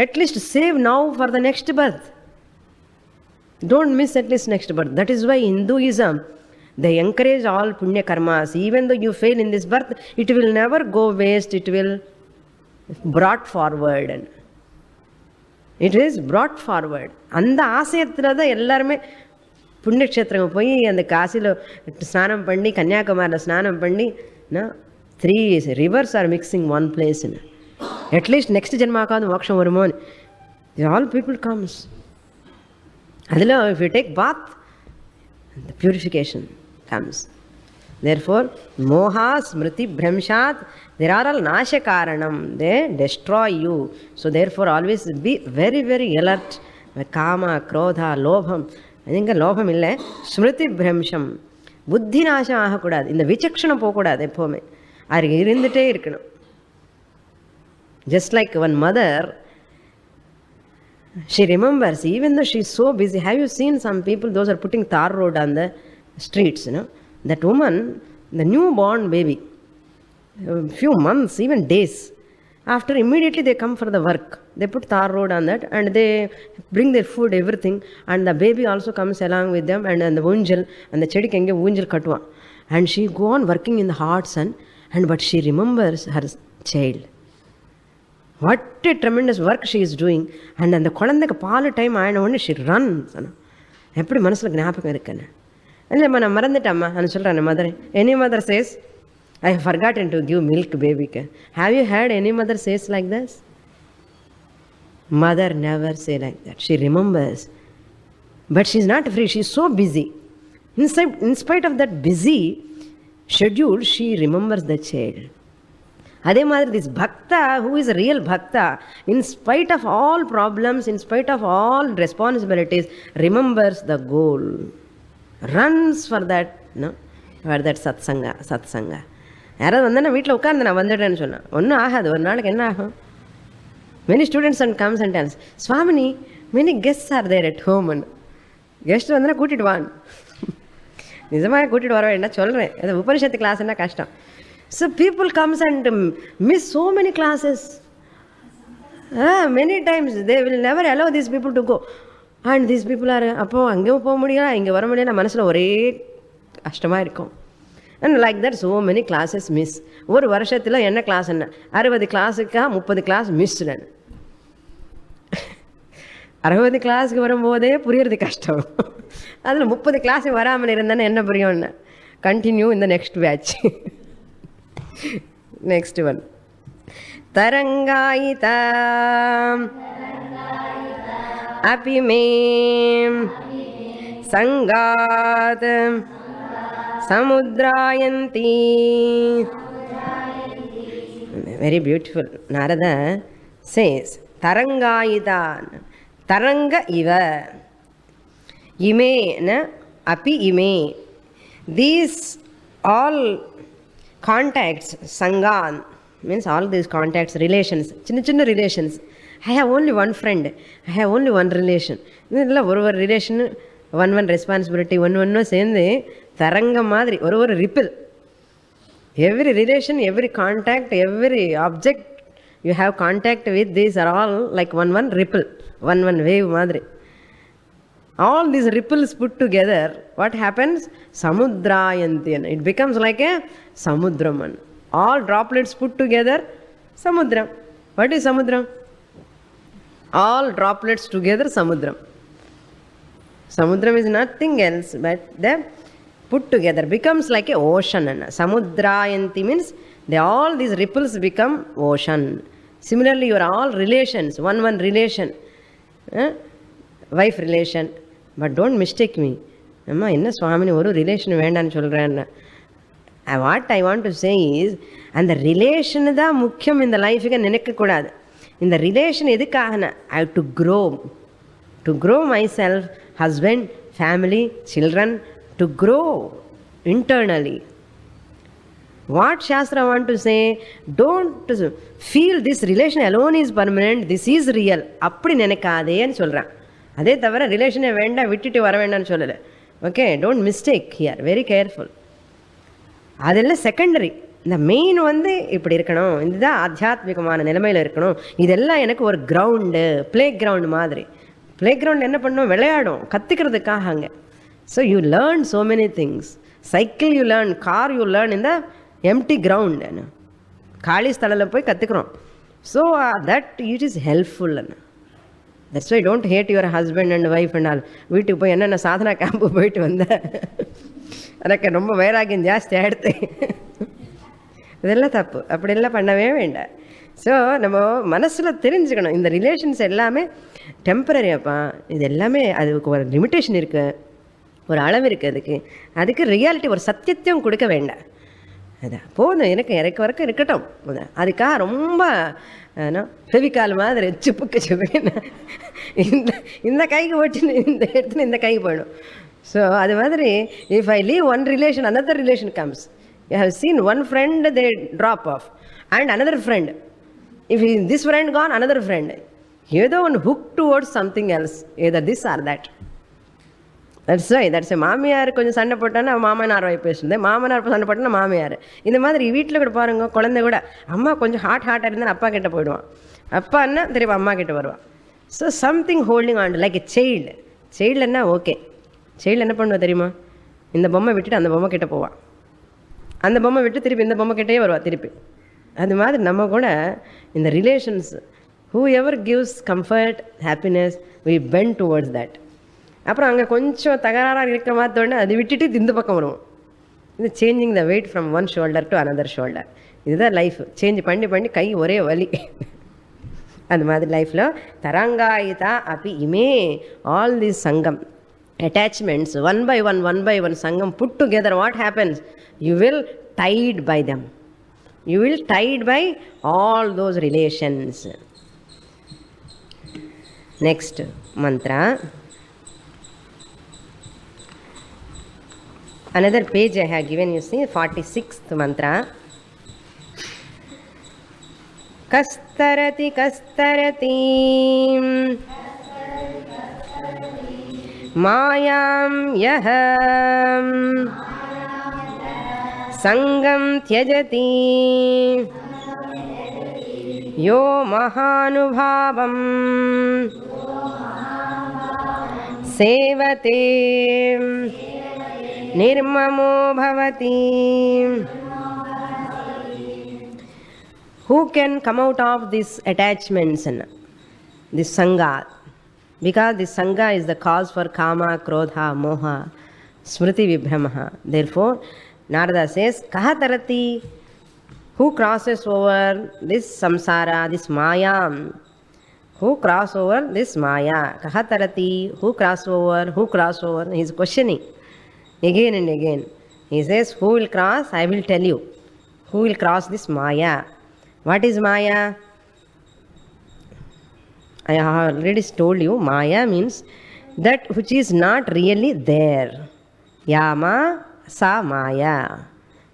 At least save now for the next berth. Don't miss at least next berth. That is why Hinduism, they encourage all punya karmas. Even though you fail in this birth, it will never go waste. It will brought forward. It is brought forward. அந்த ஆசையத்தில் தான் எல்லாருமே புண்ணியக்ஷேத்திரம் போய் அந்த காசியில் ஸ்நானம் பண்ணி, கன்னியாகுமாரியில் ஸ்நானம் பண்ணி, 3 rivers are mixing one place. At least next ஜென்மாக்காவது மோட்சம் வருமோன்னு ஆல் பீப்புள் கம்ஸ். அதில் if you take bath, the purification comes. Therefore, moha, smriti, bhramshat, there are all nasha karanam. They destroy you. So therefore, always be very, very alert. Kama, krodha, lobham. இங்கே லோபம் இல்லை, ஸ்மிருதி பிரம்சம், புத்தி நாசம் ஆகக்கூடாது. இந்த விசக்ஷணம் போகக்கூடாது. எப்போவுமே அது இருந்துகிட்டே இருக்கணும். Just like one mother, she remembers, even though she is so busy. Have you seen some people, those are putting tar road on the streets, that woman, the newborn baby, a few months, even days after, immediately they come for the work. They put tar road on that and they bring their food, everything, and the baby also comes along with them, and the unjal, and the chedikku enge unjal kattuva, and she go on working in the hot sun, and but she remembers her child. What a tremendous work she is doing. And அந்த குழந்தைக்கு பால் time ஆன உடனே she runs. எப்படி மனசில் ஞாபகம் இருக்குன்னு இல்லைம்மா, நான் மறந்துட்டேம்மா நான் சொல்கிறேன். Mother, any mother says, I have forgotten to give milk to baby. Have you heard any mother says like this? Mother never say like that. She remembers, but she is not free. She is so busy. In spite of that busy schedule, she remembers the child. அதே மாதிரி this bhakta, who is a real bhakta, in spite of all problems, in spite of all responsibilities, remembers the goal, runs for that, for that satsanga. யாராவது வந்தா வீட்டில் உட்கார்ந்து நான் வந்துட்டேன்னு சொன்னேன், ஒன்றும் ஆகாது. ஒரு நாளைக்கு என்ன ஆகும்? Many students and comes and tells, Swamini, many guests are there at home. Guest வந்தா கூட்டிட்டு வான். நிஜமாக கூட்டிட்டு வர என்ன சொல்கிறேன், அது உபனிஷத்து கிளாஸ்ன்னா கஷ்டம். So people comes and miss so many classes. Many times they will never allow these people to go. And these people are, அப்போ அங்கேயும் போக முடியல, இங்கே வர முடியல, மனசில் ஒரே கஷ்டமாக இருக்கும். And like that so many classes miss. ஒரு வருஷத்தில் என்ன கிளாஸ் என்ன 60 கிளாஸுக்கா 30 கிளாஸ் மிஸ்டு. 60 கிளாஸுக்கு வரும்போதே புரியறது கஷ்டம். அதில் 30 கிளாஸ் வராமல் இருந்தானே என்ன புரியும்னு. கண்டினியூ இந்த next batch. Next one. Tarangayita api me sangat samudrayanti. Very beautiful. Narada says, Tarangayita, Taranga iva, ime na api ime. These all contacts, sangan, means all these contacts, relations, chinna relations. I have only one friend, I have only one relation. Idella oru relation, one responsibility, one சேர்ந்து தரங்க மாதிரி ஒரு ripple. Every relation, every contact, every object you have contact with, these are all like one ripple, one wave madri. All these ripples put together, what happens? Samudrayanti. It becomes like a samudram. All droplets put together, samudram. What is samudram? All droplets together, samudram. Samudram is nothing else but the put together becomes like a ocean. Samudrayanti means all these ripples become ocean. Similarly, your all relations, one relation, wife relation. But don't mistake me. Amma, enna Swamini oru relation vendan solrana. What I want to say is, and the relation da mukhyam in the life ga nenekka kodadu. In the relation edukagana, I have to grow myself, husband, family, children, to grow internally. What Shastra want to say? Don't feel this relation alone is permanent, this is real. Appadi nenekade nu solran. அதே தவிர ரிலேஷனை வேண்டாம் விட்டுட்டு வர வேண்டாம்னு சொல்லலை. Okay, don't mistake here, very careful. அதெல்லாம் secondary. இந்த மெயின் இப்படி இருக்கணும், இதுதான் ஆத்தியாத்மிகமான நிலைமையில் இருக்கணும். இதெல்லாம் எனக்கு ஒரு கிரவுண்டு, பிளே கிரவுண்டு மாதிரி. பிளே கிரவுண்ட் என்ன பண்ணணும்? விளையாடும், கற்றுக்கிறதுக்காக அங்கே. So you learn so many things. Cycle you learn, car you learn இந்த எம்டி கிரவுண்ட். காலி ஸ்தலில் போய் கற்றுக்குறோம். So that it is helpful. That's why don't hate your husband and wife and all. வீட்டுக்கு போய் என்னென்ன சாதனா கேம்பு போயிட்டு வந்தேன், எனக்கு ரொம்ப வைராகியம் ஜாஸ்தி ஆகிடுது. இதெல்லாம் தப்பு, அப்படியெல்லாம் பண்ணவே வேண்டாம். ஸோ நம்ம மனசில் தெரிஞ்சுக்கணும், இந்த ரிலேஷன்ஸ் எல்லாமே டெம்பரரி அப்பா. இது எல்லாமே அதுக்கு ஒரு லிமிட்டேஷன் இருக்குது, ஒரு அளவு இருக்குது. அதுக்கு ரியாலிட்டி, ஒரு சத்தியத்தையும் கொடுக்க வேண்டாம். அதான் போதும், எனக்கு இறக்க வரைக்கும் இருக்கட்டும். அதுக்காக ரொம்ப ஃபெவிகால் மாதிரி சுப்புக்கு சுப்புன்னு இந்த கைக்கு போட்டு இந்த இடத்துல இந்த கைக்கு போயிடும். ஸோ அது மாதிரி if I leave one relation, another relation comes. You have seen one friend, they drop off, and another friend. If this friend gone, another friend. ஏதோ ஒன்று hook towards something else, either this or that. That's why மாமியார் கொஞ்சம் சண்டை போட்டான்னா மாமனார் வாய் பேசுறது, மாமனார் சண்டை போட்டான்னா மாமியார். இந்த மாதிரி வீட்டில் கூட பாருங்க, குழந்தை கூட அம்மா கொஞ்சம் ஹாட்டாக இருந்தால் அப்பா கிட்ட போயிடுவான், அப்பான்னா திரும்ப அம்மா கிட்ட வருவான். So something holding on like a child. சைல்டுன்னா ஓகே, சைல்டு என்ன பண்ணுவா தெரியுமா? இந்த பொம்மை விட்டுட்டு அந்த பொம்மை கிட்ட போவான், அந்த பொம்மை விட்டு திருப்பி இந்த பொம்மை கிட்டே வருவா திருப்பி. அது மாதிரி நம்ம கூட இந்த relations, whoever gives comfort, happiness, we bend towards that. அப்புறம் அங்கே கொஞ்சம் தகராறாக இருக்கிற மாதிரி தோணு, அதை விட்டுட்டு இந்த பக்கம் வருவோம். இது changing the weight from one shoulder to another shoulder. இதுதான் லைஃப். சேஞ்ச் பண்ணி கை ஒரே வலி. அந்த மாதிரி லைஃப்பில் தரங்காயிதா அப்படி இமே ஆல் திஸ் சங்கம் அட்டாச்மெண்ட்ஸ் ஒன் பை ஒன் சங்கம் put together. What happens? You will tied by them. You will tied by all those relations. Next mantra. Another page I have given, you see, 46th mantra. Kastarati kastarati mayam yaham sangam tyajati yo mahanubhavam sevate nirmamo bhavati. Who can come out of these attachments and this sangha? Because this sangha is the cause for kama, krodha, moha, smriti vibhramaha. Therefore Narada says, kaha tarati? Who crosses over this samsara, this maya? Who cross over this maya? Kaha tarati? Who cross over? Who cross over? He is questioning again and again. He says, who will cross? I will tell you. Who will cross this maya? What is maya? I have already told you, maya means that which is not really there. Yama sa maya.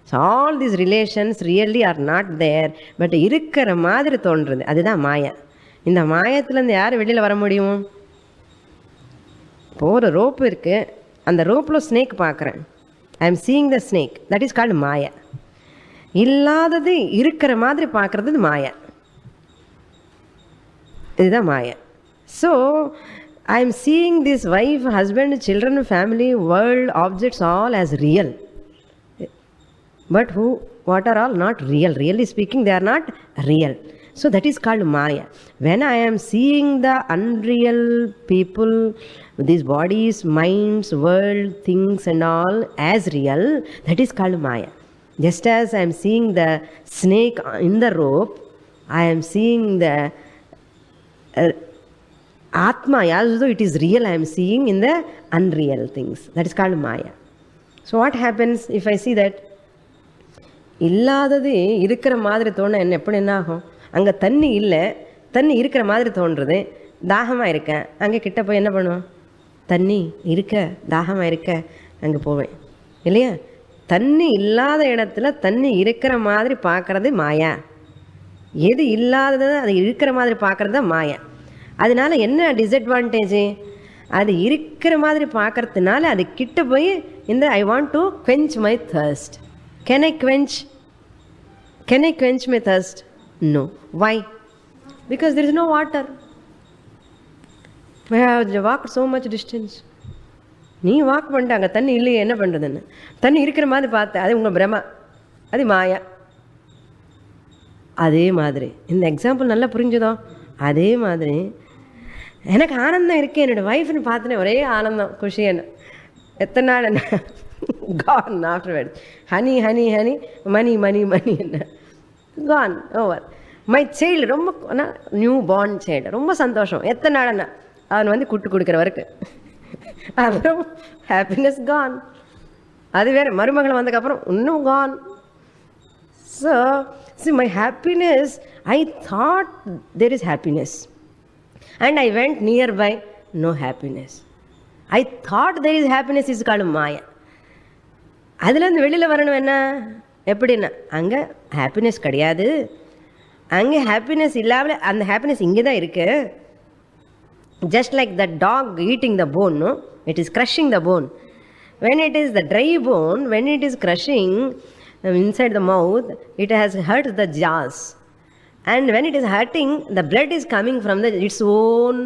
So all these relations really are not there, but இருக்கிற மாதிரி தோன்றுது, அதுதான் மாயா. இந்த மாயத்துலேருந்து யார் வெளியில் வர முடியும்? இப்போ ஒரு ரோப்பு இருக்குது, அந்த ரோப்பில் ஸ்னேக் பார்க்குறேன், I am seeing the snake, that is called maya. இல்லாதது இருக்கிற மாதிரி பார்க்குறது மாயா. இதுதான் மாயா. So I am seeing this wife, husband, children, family, world, objects all as real. But what are all not real? Really speaking, they are not real. So that is called Maya. When I am seeing the unreal people, these bodies, minds, world, things and all as real, that is called Maya. Just as I am seeing the snake in the rope, I am seeing the Atma, as though it is real, I am seeing in the unreal things. That is called Maya. So what happens if I see that இல்லாதது இருக்கிற மாதிரி தோண எப்படி என்ன ஆகும்? அங்கே தண்ணி இல்லை, தண்ணி இருக்கிற மாதிரி தோன்றுறது, தாகமாக இருக்கேன், அங்கே கிட்ட போய் என்ன பண்ணுவோம்? தண்ணி இருக்க, தாகமாக இருக்க, அங்கே போவேன் இல்லையா? தண்ணி இல்லாத இடத்துல தண்ணி இருக்கிற மாதிரி பார்க்குறது மாயா. எது இல்லாதது அது இருக்கிற மாதிரி பார்க்குறது தான் மாயா. அதனால என்ன டிஸ்அட்வான்டேஜு? அது இருக்கிற மாதிரி பார்க்கறதுனால அது கிட்ட போய் இந்த I want to quench my thirst. Can I quench my thirst? No. Why? Because there is no water. We have walked so much distance. நீ வாக் பண்ணிட்டாங்க, தண்ணி இல்லையே, என்ன பண்ணுறதுன்னு. தண்ணி இருக்கிற மாதிரி பார்த்த, அது உங்கள் பிரமா, அது மாயா. அதே மாதிரி இந்த எக்ஸாம்பிள் நல்லா புரிஞ்சுதோ? அதே மாதிரி எனக்கு ஆனந்தம் இருக்கேன், என்னோடய ஒய்ஃப்னு பார்த்தனே ஒரே ஆனந்தம், குஷி. என்ன எத்தனை நாள் என்ன gone afterwards. Honey, honey, honey, money, money, money, gone, over. My child, ரொம்ப நியூ பார்ன் சைல்டு, ரொம்ப சந்தோஷம். எத்தனை நாள் அவன் வந்து குட்டு கொடுக்குற வரைக்கும். அப்புறம் ஹாப்பினஸ் கான். அது வேறு மருமகள் வந்ததுக்கப்புறம் இன்னும் கான். So see, my happiness, I thought there is happiness and I went nearby, no happiness. I thought there is happiness is called Maya. அதுலேருந்து வெளியில் வரணும். என்ன எப்படின்னா, அங்கே ஹாப்பினஸ் கிடையாது, அங்கே ஹாப்பினஸ் இல்லாமல் அந்த ஹாப்பினஸ் இங்கே தான் இருக்குது. Just like the dog eating the bone, it is crushing the bone. When it is the dry bone, when it is crushing inside the mouth, it has hurt the jaws, and when it is hurting, the blood is coming from its own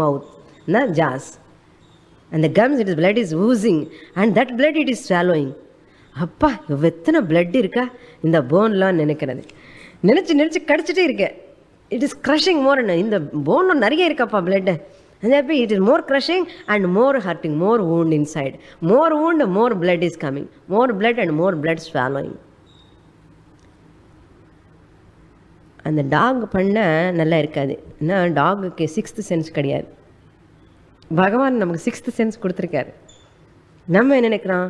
mouth, the jaws, and the gums, it is blood is oozing, and that blood it is swallowing. அப்பா எத்தனை blood இருக்கா இந்த போன்லாம் நினைக்கிறது, நினச்சி கடிச்சிட்டே இருக்கேன். It is crushing மோர். இந்த போனில் நிறைய இருக்காப்பா blood. And it is more crushing and more hurting, more wound inside. More wound, more blood is coming. More blood and more blood swallowing. அந்த டாக் பண்ண நல்லா இருக்காது. ஏன்னா டாகுக்கு 6th சென்ஸ் கிடையாது. பகவான் நமக்கு 6th சென்ஸ் கொடுத்துருக்காரு. நம்ம என்ன நினைக்கிறோம்?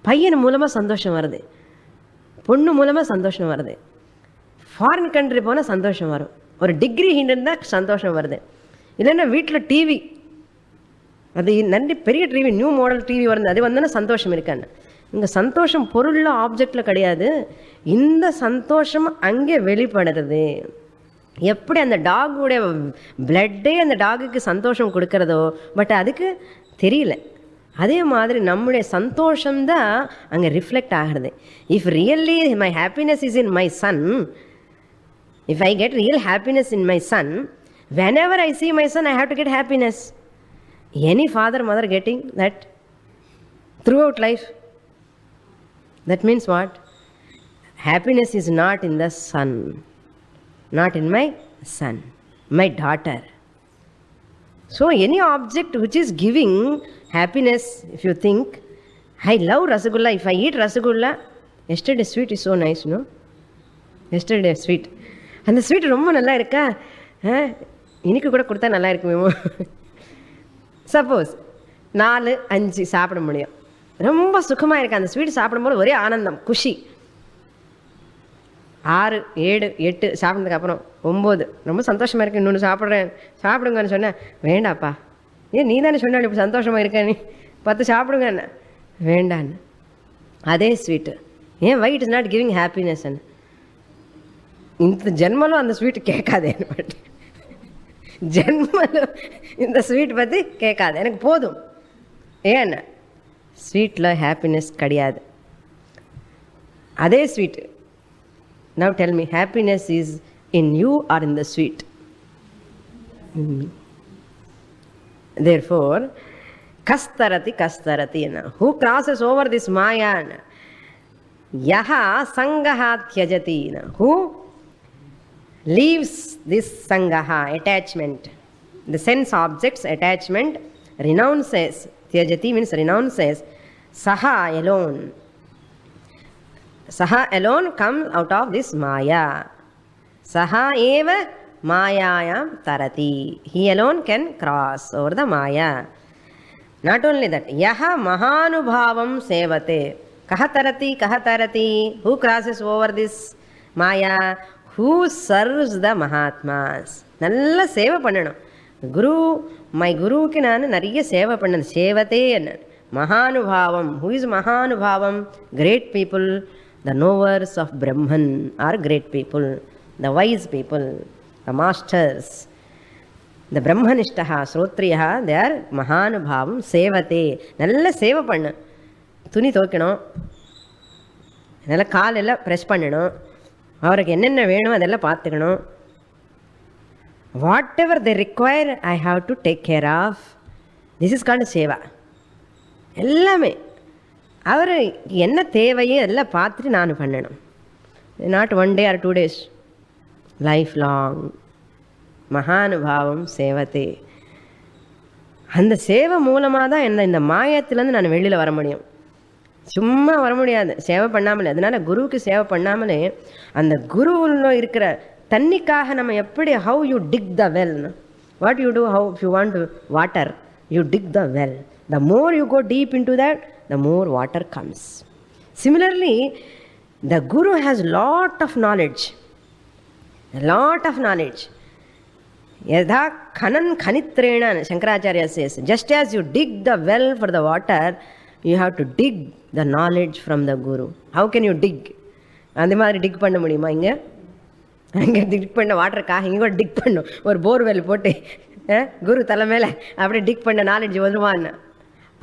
பையன் மூலமாக சந்தோஷம் வருது, பொண்ணு மூலமாக சந்தோஷம் வருது, ஃபாரின் கண்ட்ரி போனால் சந்தோஷம் வரும், ஒரு டிகிரி இருந்தால் சந்தோஷம் வருது, இல்லைன்னா வீட்டில் டிவி, அது நன்றி பெரிய டிவி, நியூ மாடல் டிவி வருது, அது வந்தோன்னா சந்தோஷம் இருக்கான்னு. இங்கே சந்தோஷம் பொருளில் ஆப்ஜெக்டில் கிடையாது. இந்த சந்தோஷம் அங்கே வெளிப்படுறது. எப்படி அந்த டாகுடைய பிளட்டே அந்த டாகுக்கு சந்தோஷம் கொடுக்கறதோ, பட் அதுக்கு தெரியல. அதே மாதிரி நம்முடைய சந்தோஷம்தான் அங்கே ரிஃப்ளெக்ட் ஆகிறது. If really my happiness is in my son, if I get real happiness in my son, whenever I see my son, I have to get happiness. Any father, mother getting that throughout life? That means what? Happiness is not in the son, not in my son, my daughter. So any object which is giving happiness, if you think, I love Rasgulla, if I eat Rasgulla, yesterday sweet is so nice, no? Yesterday sweet. And the sweet ரொம்ப நல்லா இருக்கா, இன்னைக்கு கூட கொடுத்தா நல்லா இருக்குமேமோ. Suppose 4-5 சாப்பிட முடியும், ரொம்ப சுகமாக இருக்கு. அந்த ஸ்வீட் சாப்பிடும்போது ஒரே ஆனந்தம், குஷி. 6, 7, 8 சாப்பிட்றதுக்கப்புறம் 9 ரொம்ப சந்தோஷமாக இருக்கு, இன்னொன்று சாப்பிட்றேன், சாப்பிடுங்கன்னு சொன்னேன். வேண்டாப்பா, ஏன் நீ தானே சொன்னால் இப்படி சந்தோஷமாக இருக்க, நீ 10 சாப்பிடுங்க என்ன, வேண்டான்னு. அதே ஸ்வீட்டு ஏன் why it is not giving happiness. இந்த ஜென்மலும் அந்த ஸ்வீட்டு கேட்காது, பட் ஜென்மலும் இந்த ஸ்வீட் பற்றி கேட்காது, எனக்கு போதும். ஏன்னா ஸ்வீட்டில் ஹாப்பினஸ் கிடையாது. அதே sweet, now tell me, happiness is in you are in the sweet? Therefore, kastarati, who crosses over this maya, yaha sangaha tyajati, who leaves this sangaha, attachment, the sense objects attachment, renounces, tyajati means renounces, saha alone. Saha alone comes out of this maya. Saha eva mayayam tarati. He alone can cross over the maya. Not only that, yaha mahanubhavam sevate. Kaha tarati, who crosses over this maya? Who serves the Mahatmas. Nalla seva pannanum. Guru, my Guruku nanu nariya seva pannanum. Sevate enna. Mahanubhavam. Who is Mahanubhavam? Great people. The knowers of Brahman are great people. The wise people. The masters. The Brahmanishtaha, Srotriyaha, they are Mahanubhavam Sevate. Nalla seva pannu. Thuni thokkanum. Nalla kaalella press pannanum. அவருக்கு என்னென்ன வேணும் அதெல்லாம் பார்த்துக்கணும். Whatever they require I have to take care of. This is called seva. எல்லாமே அவர் என்ன தேவையோ எல்லாம் பார்த்துட்டு நான் பண்ணணும். Not 1 day or 2 days, life long. மகானுபாவம் சேவத்தே. அந்த சேவை மூலமாக தான் இந்த மாயத்திலேருந்து நான் வெளியில் வர முடியும். சும்மா வர முடியாது சேவை பண்ணாமலே. அதனால குருவுக்கு சேவை பண்ணாமலே அந்த குருவில் இருக்கிற தண்ணிக்காக நம்ம எப்படி, how you dig the well, what you do, how you want to water, you dig the well. The more you go deep into that, the more water comes. Similarly the guru has lot of knowledge, lot of knowledge. यथा खनन खनित्रेण, Shankaracharya says, just as you dig the well for the water, you have to dig the knowledge from the Guru. How can you dig? அந்த மாதிரி tick பண்ண முடியுமா? இங்கே tick பண்ண வாட்டருக்காக இங்கே கூட டிக் பண்ணும். ஒரு போர்வெல் போட்டு குரு தலை மேலே அப்படியே டிக் பண்ண நாலேஜ் வருவான்னு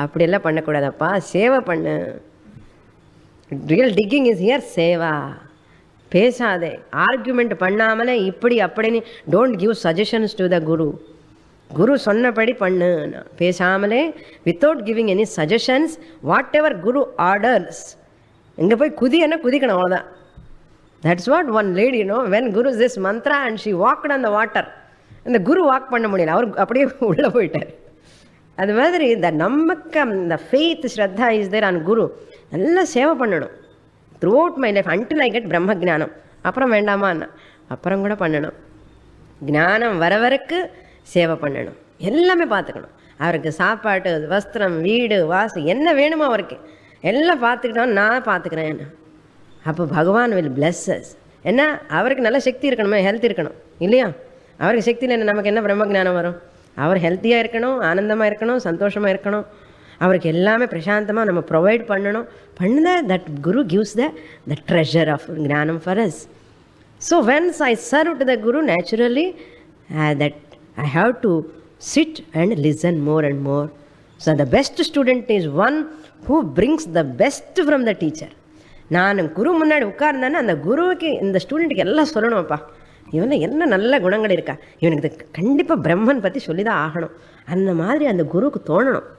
அப்படியெல்லாம் பண்ணக்கூடாதப்பா. சேவை பண்ணு. Real ticking is here seva. பேசாதே, ஆர்குமெண்ட் பண்ணாமலே இப்படி அப்படின்னு. Don't give suggestions to the guru. குரு சொன்னபடி பண்ணு. பேசாமலே, without giving any suggestions, whatever guru orders. இங்கே போய் குதினா குதிக்கணும், அவ்வளோதான். That's what one lady when guru this mantra and she walked on the water. இந்த குரு வாக் பண்ண முடியல, அவர் அப்படியே உள்ளே போயிட்டார். அது மாதிரி இந்த நம்பக்கம், இந்த faith, shraddha is there on guru. நல்லா சேவை பண்ணணும் throughout my life until I get Brahma ஜானம். அப்புறம் வேண்டாமான்னா அப்புறம் கூட பண்ணணும். ஞானம் வரவருக்கு சேவை பண்ணணும். எல்லாமே பார்த்துக்கணும். அவருக்கு சாப்பாட்டு, வஸ்திரம், வீடு, வாசம் என்ன வேணுமோ அவருக்கு எல்லாம் பார்த்துக்கிட்டோம். நான் பார்த்துக்கிறேன். அப்போ பகவான் வில் பிளெஸ் அஸ். ஏன்னா அவருக்கு நல்ல சக்தி இருக்கணுமே, ஹெல்த் இருக்கணும் இல்லையா? அவருக்கு சக்தி இல்லை, நமக்கு என்ன பிரம்ம ஜானம் வரும்? அவர் ஹெல்த்தியாக இருக்கணும், ஆனந்தமாக இருக்கணும், சந்தோஷமாக இருக்கணும். அவருக்கு எல்லாமே பிரசாந்தமாக நம்ம ப்ரொவைட் பண்ணணும். பண்ணுத that guru gives the treasure of gnanam for us. So whence I serve to the guru, naturally that I have to sit and listen more and more. So the best student is one who brings the best from the teacher. நான் குரு முன்னாடி உட்கார்ந்தேன்னா அந்த குருவுக்கு, இந்த ஸ்டூடெண்ட்டுக்கு எல்லாம் சொல்லணும்ப்பா, இவனில் என்ன நல்ல குணங்கள் இருக்கா, இவனுக்கு இது கண்டிப்பாக பிரம்மன் பற்றி சொல்லி தான் ஆகணும். அந்த மாதிரி அந்த குருவுக்கு தோணணும்.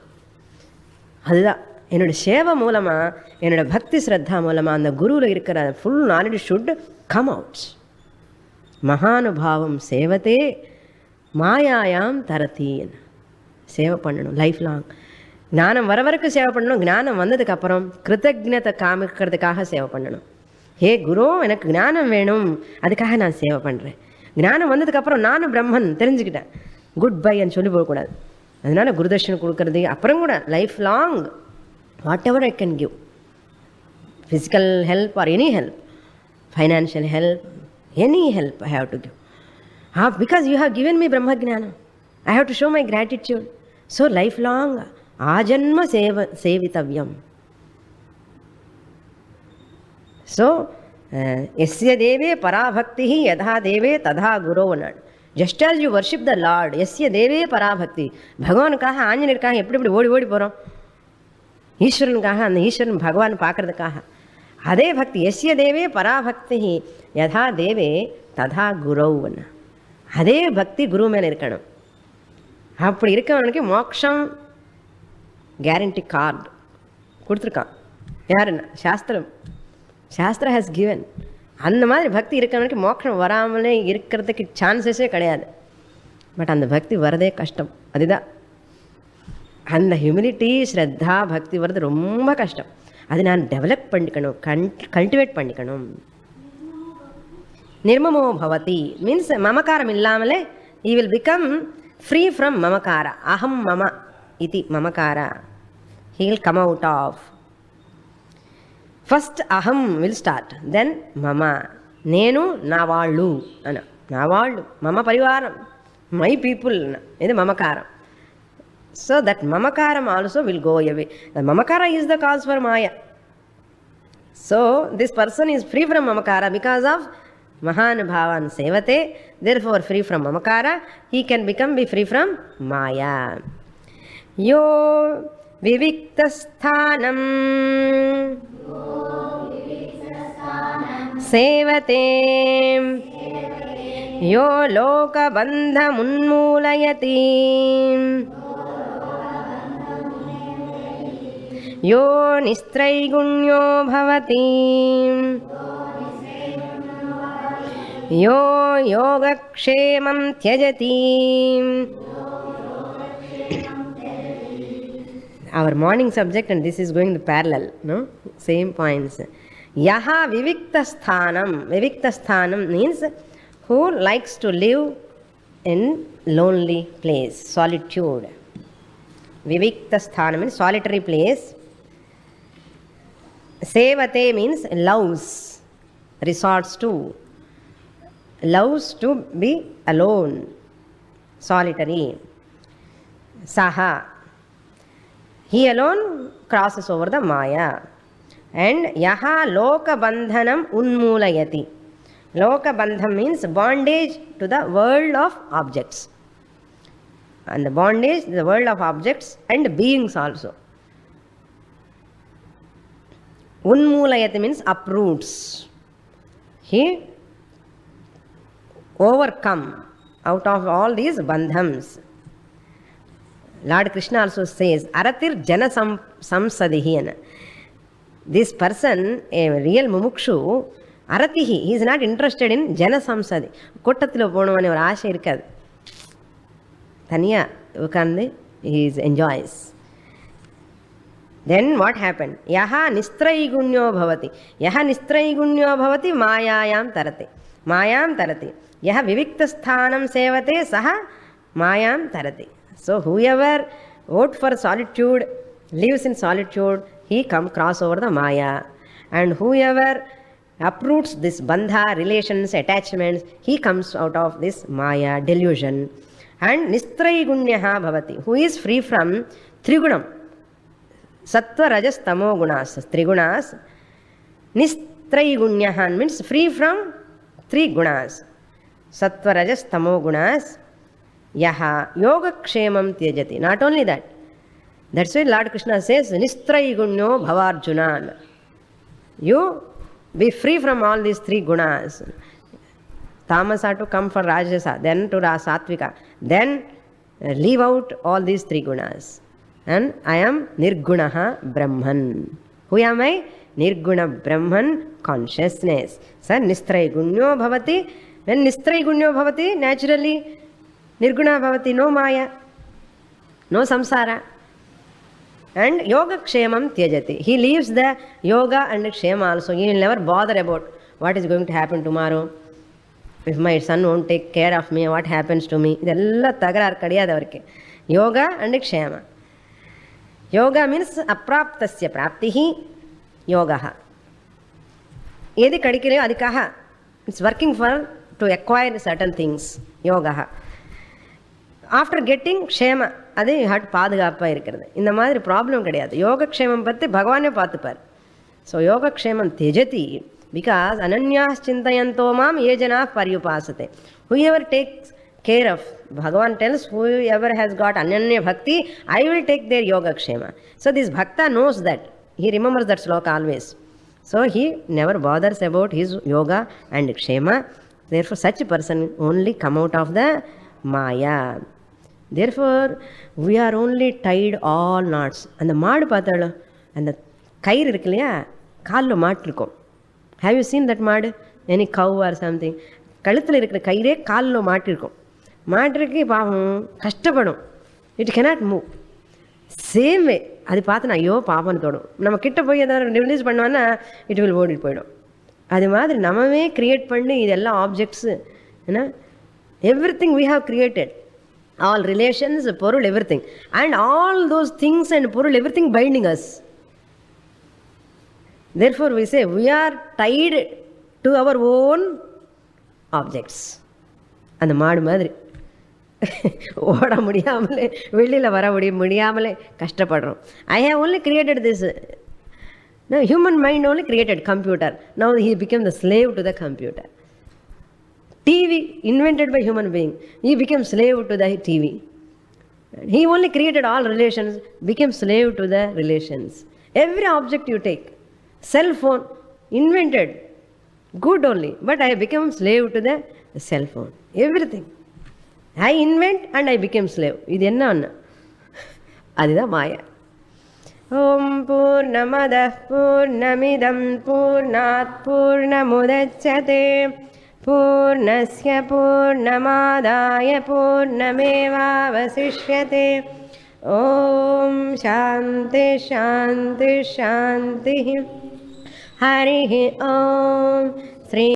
அதுதான் என்னோடய சேவை மூலமாக, என்னோடய பக்தி ஸ்ரத்தா மூலமாக அந்த குருவில் இருக்கிற full knowledge should come out. மகானுபாவம் சேவத்தே மாயாயாம் தரத்தி. சேவை பண்ணணும் லைஃப் லாங். ஞானம் வர வரைக்கும் சேவை பண்ணணும். ஞானம் வந்ததுக்கப்புறம் கிருத்தஜ்ஞத்தை காமிக்கிறதுக்காக சேவை பண்ணணும். ஹே குரு, எனக்கு ஞானம் வேணும், அதுக்காக நான் சேவை பண்ணுறேன். ஞானம் வந்ததுக்கப்புறம் நானும் பிரம்மன் தெரிஞ்சுக்கிட்டேன், குட் பைன்னு சொல்லி போகக்கூடாது. அதனால் குருதர்ஷனம் கொடுக்கறது அப்புறம் கூட life long what ever I can give, physical help or any help, financial help, any help I have to give. Because you have given me Brahma Jnana, I have to show my gratitude. So lifelong, ajanma sevitavyam. So, yasya deve parabhaktihi yadha deve tadha gurovanad. Just as you worship the Lord, yasya deve parabhakti. பகவானுக்காக, ஆஞ்சநேயருக்காக எப்படி இப்படி ஓடி ஓடி போகிறோம்? ஈஸ்வரனுக்காக, அந்த ஈஸ்வரன் பகவான் பார்க்கறதுக்காக. அதே பக்தி, எஸ்ய தேவே பராபக்தி யதா தேவே ததா குரோவன. அதே பக்தி குரு மேலே இருக்கணும். அப்படி இருக்கவனுக்கு மோட்சம் கேரண்டி கார்டு கொடுத்துருக்கான். யாருன்னா சாஸ்திரம். சாஸ்திரம் ஹேஸ் கிவன். அந்த மாதிரி பக்தி இருக்கிறவனுக்கு மோட்சம் வராமலே இருக்கிறதுக்கு சான்சஸே கிடையாது. பட் அந்த பக்தி வரதே கஷ்டம். அதுதான் அந்த ஹியூமிலிட்டி, ஸ்ரத்தா, பக்தி வர்றது ரொம்ப கஷ்டம். அது நான் டெவலப் பண்ணிக்கணும், கல்டிவேட் பண்ணிக்கணும். நிர்மமோ பவதி மீன்ஸ் மமகாரம் இல்லாமலே he will become free from மமகார. அகம் மம இதி மமகார he will come out of. First aham will start, then mama, nenu na vallu ana, na vallu mama parivaram, my people, idu mamakaram. So that mamakaram also will go away. The mamakara is the cause for maya. So this person is free from mamakara because of mahanubhavan sevate, therefore free from mamakara, he can be free from maya. Yo विविक्तस्थानं सेवते यो लोकबन्धमुन्मूलयति यो निस्त्रैगुण्यो भवति यो योगक्षेमं त्यजति. Our morning subject and this is going the parallel, no? Same points. Yaha vivikta sthanam. Vivikta sthanam means who likes to live in lonely place, solitude. Vivikta sthanam means solitary place. Sevate means loves, resorts to, loves to be alone, solitary. Saha, he alone crosses over the maya. And yaha loka bandhanam unmulayati. Loka bandham means bondage to the world of objects. And the bondage to the world of objects and beings also. Unmulayati means uproots. He overcome out of all these bandhams. Lord Krishna also says, Aratir Jana Samsadihi. This person, a real mumukshu, Aratihi, he is not interested in Jana Samsadi. Kottathilo ponumani or aasha irukadu. Thaniya ukandi, he enjoys. Then what happened? Yaha nistrayigunyo bhavati. Yaha nistrayigunyo bhavati mayayam tarate. Mayam tarate. Yaha vivikta sthanam sevate saha mayam tarate. So whoever votes for solitude, lives in solitude, he cross over the maya. And whoever uproots this bandha, relations, attachments, he comes out of this maya, delusion. And nistrayigunyaha bhavati, who is free from trigunam. Sattva, rajas, tamo gunas, trigunas. Nistrayigunyaha means free from three gunas. Sattva, rajas, tamo gunas. Yaha yogakshemam tyajati. Not only that. That's why Lord Krishna says, Nistrayigunyo bhavarjuna. You be free from all these three gunas. Tamasa to come for Rajasa, then to Satvika. Then leave out all these three gunas. And I am Nirgunaha Brahman. Who am I? Nirguna Brahman consciousness. So Nistrayigunyo bhavati. When Nistrayigunyo bhavati, naturally Nirguna bhavati, no maya, no samsara. And yoga kshemam tyajati. He leaves the yoga and kshema also. He will never bother about what is going to happen tomorrow. If my son won't take care of me, what happens to me? Idella tagarar kadiyadu avarke. Yoga and kshema. Yoga means apraptasya praptihi yogaha. Yedi kadikire adikaha. It's working for to acquire certain things. Yogaha. After getting க்ஷேம, அது hut பாதுகாப்பாக இருக்கிறது. இந்த மாதிரி problem கிடையாது. யோகக்ஷேமம் பற்றி பகவானே பார்த்துப்பார். ஸோ யோகக்ஷேமம் தியஜதி பிகாஸ் அனன்யாஸ் சிந்தயந்தோ மாம் ஏ ஜனா பர்யுபாசதே. Whoever takes care of, Bhagavan tells whoever has got ananya bhakti, I will take their yogakshema. So this bhakta knows that. He remembers that sloka always. So he never bothers about his yoga and kshema. Therefore such a person only come out of the maya. Therefore, we are only tied all knots. அந்த மாடு பார்த்தாலும் அந்த கயிறு இருக்கு இல்லையா, காலில் மாட்டிருக்கும். Have you seen that மாடு? Any cow or something. கழுத்தில் இருக்கிற கயிறே காலில் மாட்டிருக்கும். மாட்டிருக்கு, பாவம் கஷ்டப்படும். It cannot move. Same way அது பார்த்து நான் ஐயோ பாவம்னு தோடும். நம்ம கிட்ட போய் எதாவது ரிலீஸ் பண்ணுவான்னா இட் வில் ஓடிட்டு போயிடும். அது மாதிரி நம்மவே க்ரியேட் பண்ணி இதெல்லாம் ஆப்ஜெக்ட்ஸு, ஏன்னா everything we have created, all relations, porul, everything, and all those things and porul everything binding us. Therefore we say we are tied to our own objects. அந்த மாடு மாதிரி ஓட முடியாமலே, வெளியில் வர முடியாமலே கஷ்டப்படுறோம். I have only created this. No, human mind only created computer. Now he became the slave to the computer. TV invented by human being. He became slave to the TV. He only created all relations, became slave to the relations. Every object you take. Cell phone invented, good only, but I became slave to the cell phone. Everything I invent and I became slave. இது என்ன அண்ணா? அதுதான் மாயா. ஓம் பூர்ணமதః பூர்ணமிதம் பூர்ணாத் பூர்ணமுதச்யதே பூர்ணஸ்ய பூர்ணமாதாய பூர்ணமேவாவசிஷ்யதே. ஓம் சாந்தி சாந்தி சாந்தி. ஹரி ஓம். ஸ்ரீ